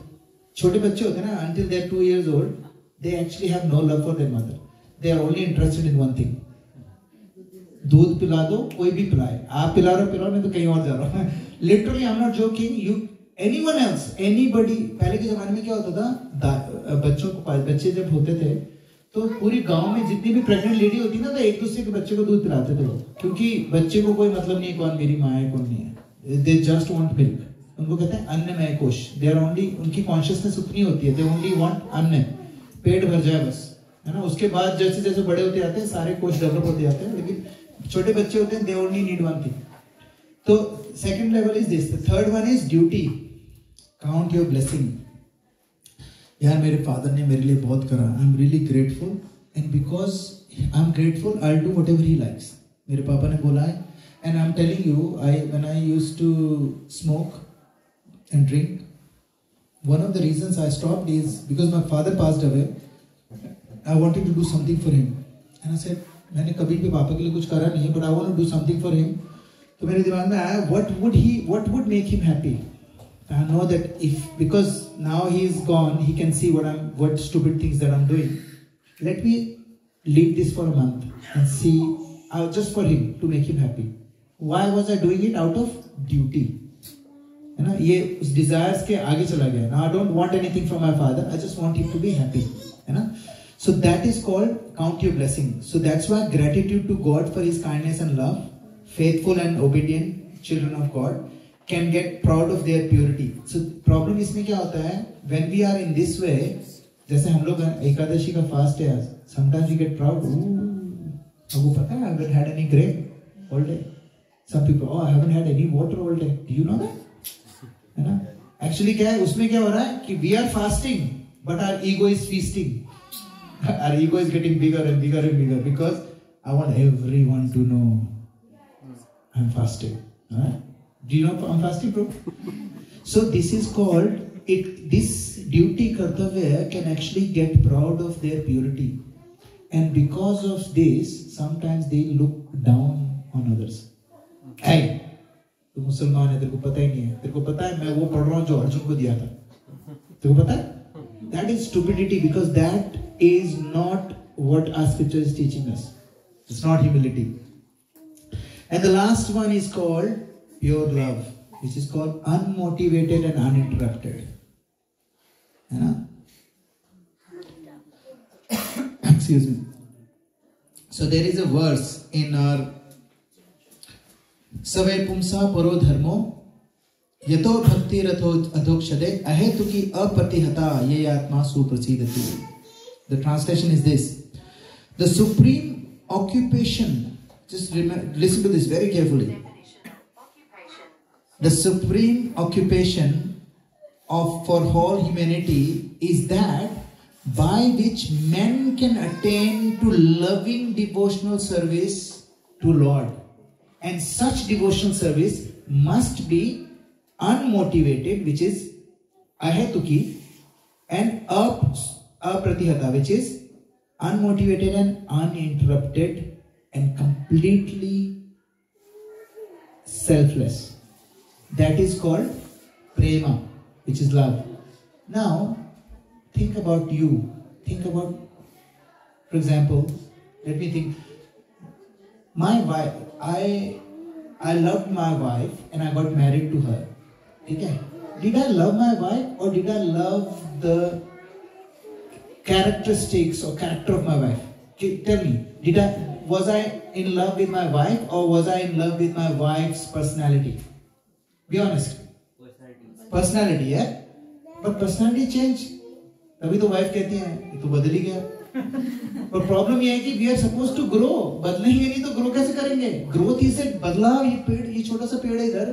छोटे बच्चे होते हैं ना, until they are 2 years old, they actually have no love for their mother. They are only interested in one thing. दूध पिला दो, कोई भी पिलाए, आप पिला रहे हो, मैं तो कहीं और जा रहा हूँ. Literally, I'm not joking. You, anyone else, anybody. पहले के जमाने में क्या होता था, बच्चे जब होते थे, तो पूरी गांव में जितनी भी प्रेग्नेंट लेडी होती ना, तो एक दूसरे के बच्चे को दूध पिलाते थे लोग, क्योंकि बच्चे को कोई मतलब नहीं कौन मेरी माँ है कौन नहीं है. They just want milk. उनको कहते हैं अन्नमय कोश. They are only, उनकी कॉन्शियसनेस उतनी होती है, they only want अन्न, पेट भर जाए बस, है ना. उसके बाद जैसे जैसे बड़े होते जाते हैं सारे कोश डेवलप होते जाते हैं, लेकिन छोटे बच्चे होते हैं, they only need one thing. तो second level is this. Third one is duty. Count your blessing. यार मेरे फादर ने मेरे लिए बहुत करा, I am really grateful, and because I am grateful I will do whatever he likes. मेरे पापा ने बोला है, and I am telling you, when I used to smoke and drink, one of the reasons I stopped is because my father passed away. I wanted to do something for him, and I said, मैंने कभी भी पापा के लिए कुछ करा नहीं है, but I want to do something for him. तो मेरे दिमाग में आया, what would make him happy? I know that because now he is gone, he can see what stupid things that I'm doing. Let me leave this for a month and see, just for him, to make him happy. Why was I doing it? Out of duty. है ना, ये उस desires के आगे चला गया. Now I don't want anything from my father, I just want him to be happy, है ना. So that is called count your blessing. So that's why gratitude to God for his kindness and love, faithful and obedient children of God can get proud of their purity. So problem इसमें क्या होता है, when we are in this way, जैसे हम लोग एकादशी का fast है, sometimes we get proud. आपको पता है, I haven't had any grape all day. Some people, I haven't had any water all day. Do you know that? है ना. एक्चुअली क्या है, उसमें क्या हो रहा है कि we are fasting but our ego is feasting. Our ego is getting bigger and bigger and bigger because I want everyone to know I am fasting. Do you know I am fasting bro? So this is called it. This duty कर्तव्य can actually get proud of their purity, and because of this sometimes they look down on others. तो मुसलमान है, तेरे को पता ही नहीं है, तेरे को पता है मैं वो पढ़ रहा हूँ जो अर्जुन को दिया था, तेरे को पता है. That is stupidity, because that is not what our scripture is teaching us. It's not humility. And the last one is called pure love, which is called unmotivated and uninterrupted. है ना? Excuse me. So there is a verse in our सवै पुंसा परो धर्मो यतो भक्ति रथो अधोक्षदे अहेतुकी अप्रतिहता ये आत्मा सुप्रसीदति. The translation is this: the supreme occupation, just listen to this very carefully. The supreme occupation for whole humanity is that by which men can attain to loving devotional service to Lord. And such devotional service must be unmotivated, which is ahetuki, and apratihata, which is unmotivated and uninterrupted and completely selfless. That is called prema, which is love. Now, think about you. Think about, for example, let me think. My wife, I loved my wife and I got married to her. Okay? Did I love my wife or did I love the characteristics or character of my wife? Tell me, was I in love with my wife or was I in love with my wife's personality? Be honest. Personality, yeah? But personality change. तभी तो wife कहती है ये तो बदल ही गया. और problem ये है कि we are supposed to grow. बदलेंगे नहीं तो ग्रो कैसे करेंगे? ग्रोथ इज ए बदलाव. ये पेड़, ये छोटा सा पेड़ है इधर,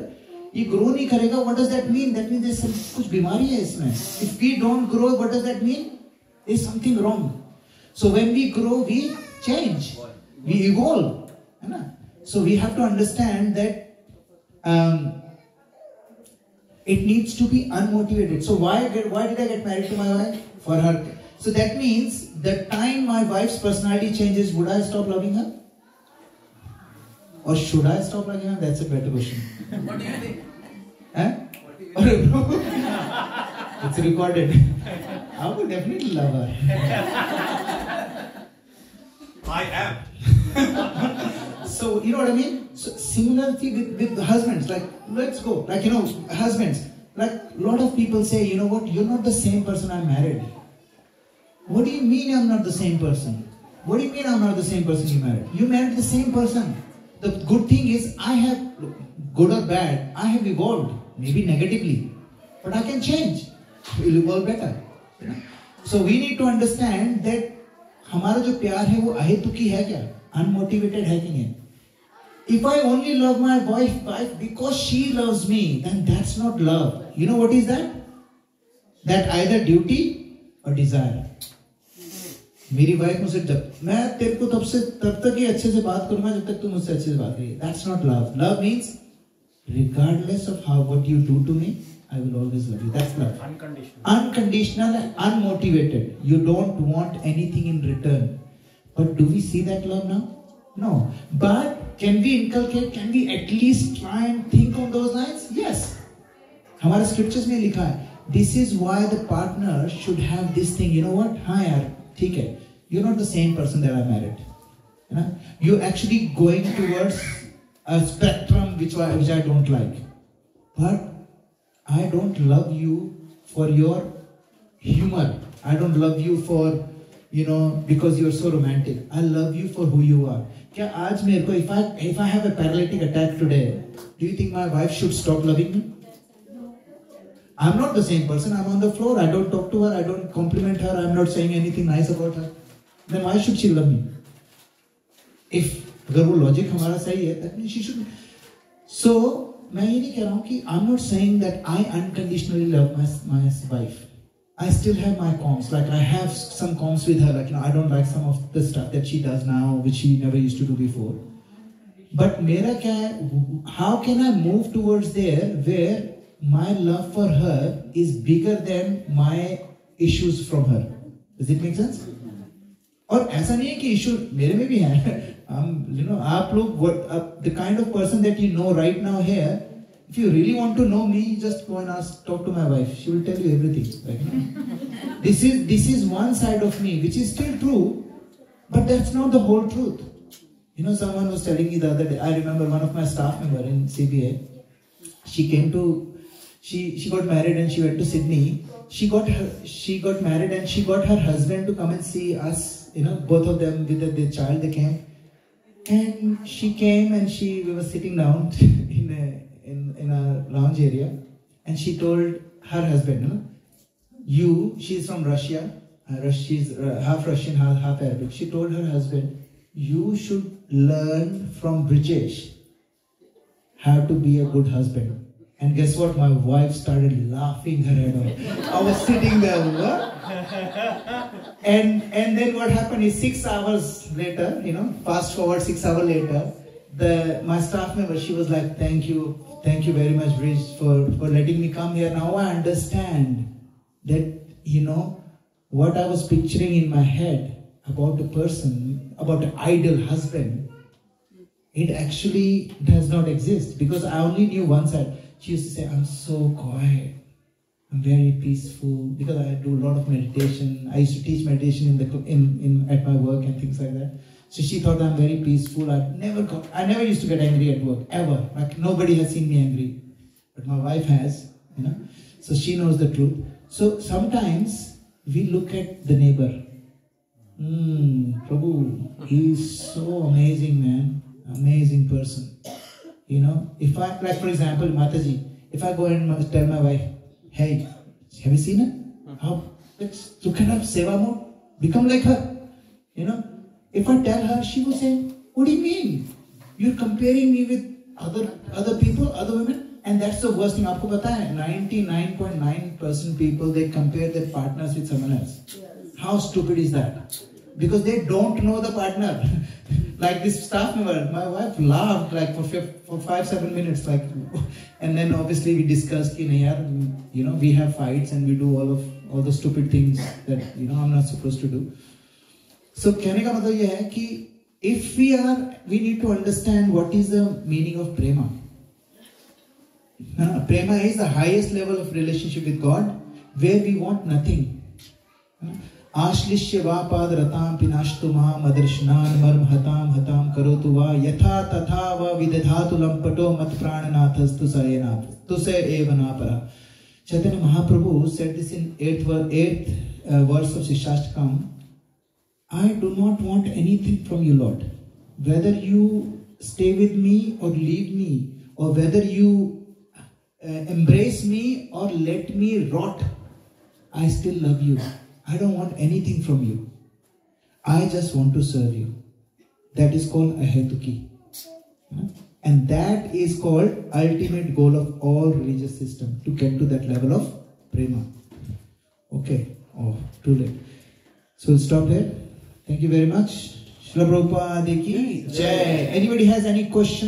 ये ग्रो नहीं करेगा. What does that mean? That means there's कुछ बीमारी है इसमें. If we don't grow, what does that mean? There's something wrong. So when we grow, we change, we evolve. है ना? So we have to understand that it needs to be unmotivated. So why did I get married to my wife? For her. So that means the time my wife's personality changes, would I stop loving her? Or should I stop loving her? That's a better question. What do you think? It's recorded. I would definitely love her. I am. So, you know what I mean? So, similarity with husbands, like, let's go. Like, you know, husbands, like, a lot of people say, you know what, you're not the same person I married. What do you mean I'm not the same person? What do you mean I'm not the same person you married? You married the same person. The good thing is, I have, good or bad, I have evolved, maybe negatively, but I can change. We'll evolve better. You know? So we need to understand that हमारा जो प्यार है वो अहेतुकी है क्या? Unmotivated है कि नहीं? If I only love my wife because she loves me, then that's not love. You know what is that? That either duty or desire. मेरी वाइफ मुझसे जब मैं तेरे को तब तक ही अच्छे से बात करूंगा जब तक तू मुझसे अच्छे से बात करेगी. That's not love. Love means regardless of what you do to me, I will always love you. That's love. Unconditional. Unconditional and unmotivated. You don't want anything in return. But do we see that love now? No. But can we inculcate? Can we at least try and think on those lines? Yes. हमारे scriptures में लिखा है. This is why the partner should have this thing. You know what? हाँ यार, ठीक है. You're not the same person that I married. You know? You're actually going towards a spectrum which I don't like. But I don't love you for your humor. I don't love you for, you know, because you're so romantic. I love you for who you are. क्या आज मेरे को, if I have a paralytic attack today, do you think my wife should stop loving me? I'm not the same person. I'm on the floor. I don't talk to her. I don't compliment her. I'm not saying anything nice about her. Then why should she love me? If अगर वो logic हमारा सही है, that means she should. So मैं ये नहीं कह रहा हूँ कि I'm not saying that I unconditionally love my wife. I still have my qualms. Like I have some qualms with her. Like, you know, I don't like some of the stuff that she does now, which she never used to do before. But मेरा क्या है? How can I move towards there where my love for her is bigger than my issues from her? Does it make sense? और ऐसा नहीं है कि issue मेरे में भी है. You know, आप लोग the kind of person that you know right now here. If you really want to know me, just go and talk to my wife. She will tell you everything. Right? This is one side of me, which is still true, but that's not the whole truth. You know, someone was telling me the other day. I remember one of my staff member in CBA. She got married and she went to Sydney. She got married and she got her husband to come and see us. You know, both of them with their child. They came. And she came and we were sitting down in a lounge area, and she told her husband, she's from Russia, she's half Russian, half Arabic. She told her husband, you should learn from British how to be a good husband. And guess what? My wife started laughing her head off. I was sitting there, what? And then what happened is 6 hours later, fast forward 6 hours later, my staff member, she was like, thank you very much, Bridge, for letting me come here. Now I understand that, what I was picturing in my head about a person, about an ideal husband, it actually does not exist, because I only knew one side. She used to say, I'm so quiet, I'm very peaceful, because I do a lot of meditation. I used to teach meditation at my work and things like that. So she thought I'm very peaceful. I never used to get angry at work, ever. Like nobody has seen me angry, but my wife has, So she knows the truth. So sometimes we look at the neighbor. Prabhu, he's so amazing, man. Amazing person. If I, like for example, Mataji, if I go and tell my wife, hey, have you seen her? Let's look at her, seva mode, become like her. If I tell her, she will say, what do you mean? You're comparing me with other people, other women? And that's the worst thing. Aapko pata hai, 99.9% people, they compare their partners with someone else. Yes. How stupid is that? Because they don't know the partner. Like this staff member, my wife laughed like for 5-7 minutes, like, and then obviously we discussed, we have fights and we do all the stupid things that I'm not supposed to do. So कहने का मतलब यह है कि if we need to understand what is the meaning of prema. Prema is the highest level of relationship with God, where we want nothing. Ashlishya vapad ratam pinashtuma madarshnan marm hatam karotu va yatha tatha va vidadhatu lampato mat prananathas tuse evanapara. Chaitanya Mahaprabhu said this in 8th verse of Shikshashtakam. I do not want anything from you, Lord. Whether you stay with me or leave me, or whether you embrace me or let me rot, I still love you. I don't want anything from you. I just want to serve you. That is called ahetuki. And that is called ultimate goal of all religious system, to get to that level of prema. Okay. Oh, too late. So we'll stop here. Thank you very much. Srila Prabhupada ki Jai. Anybody has any questions?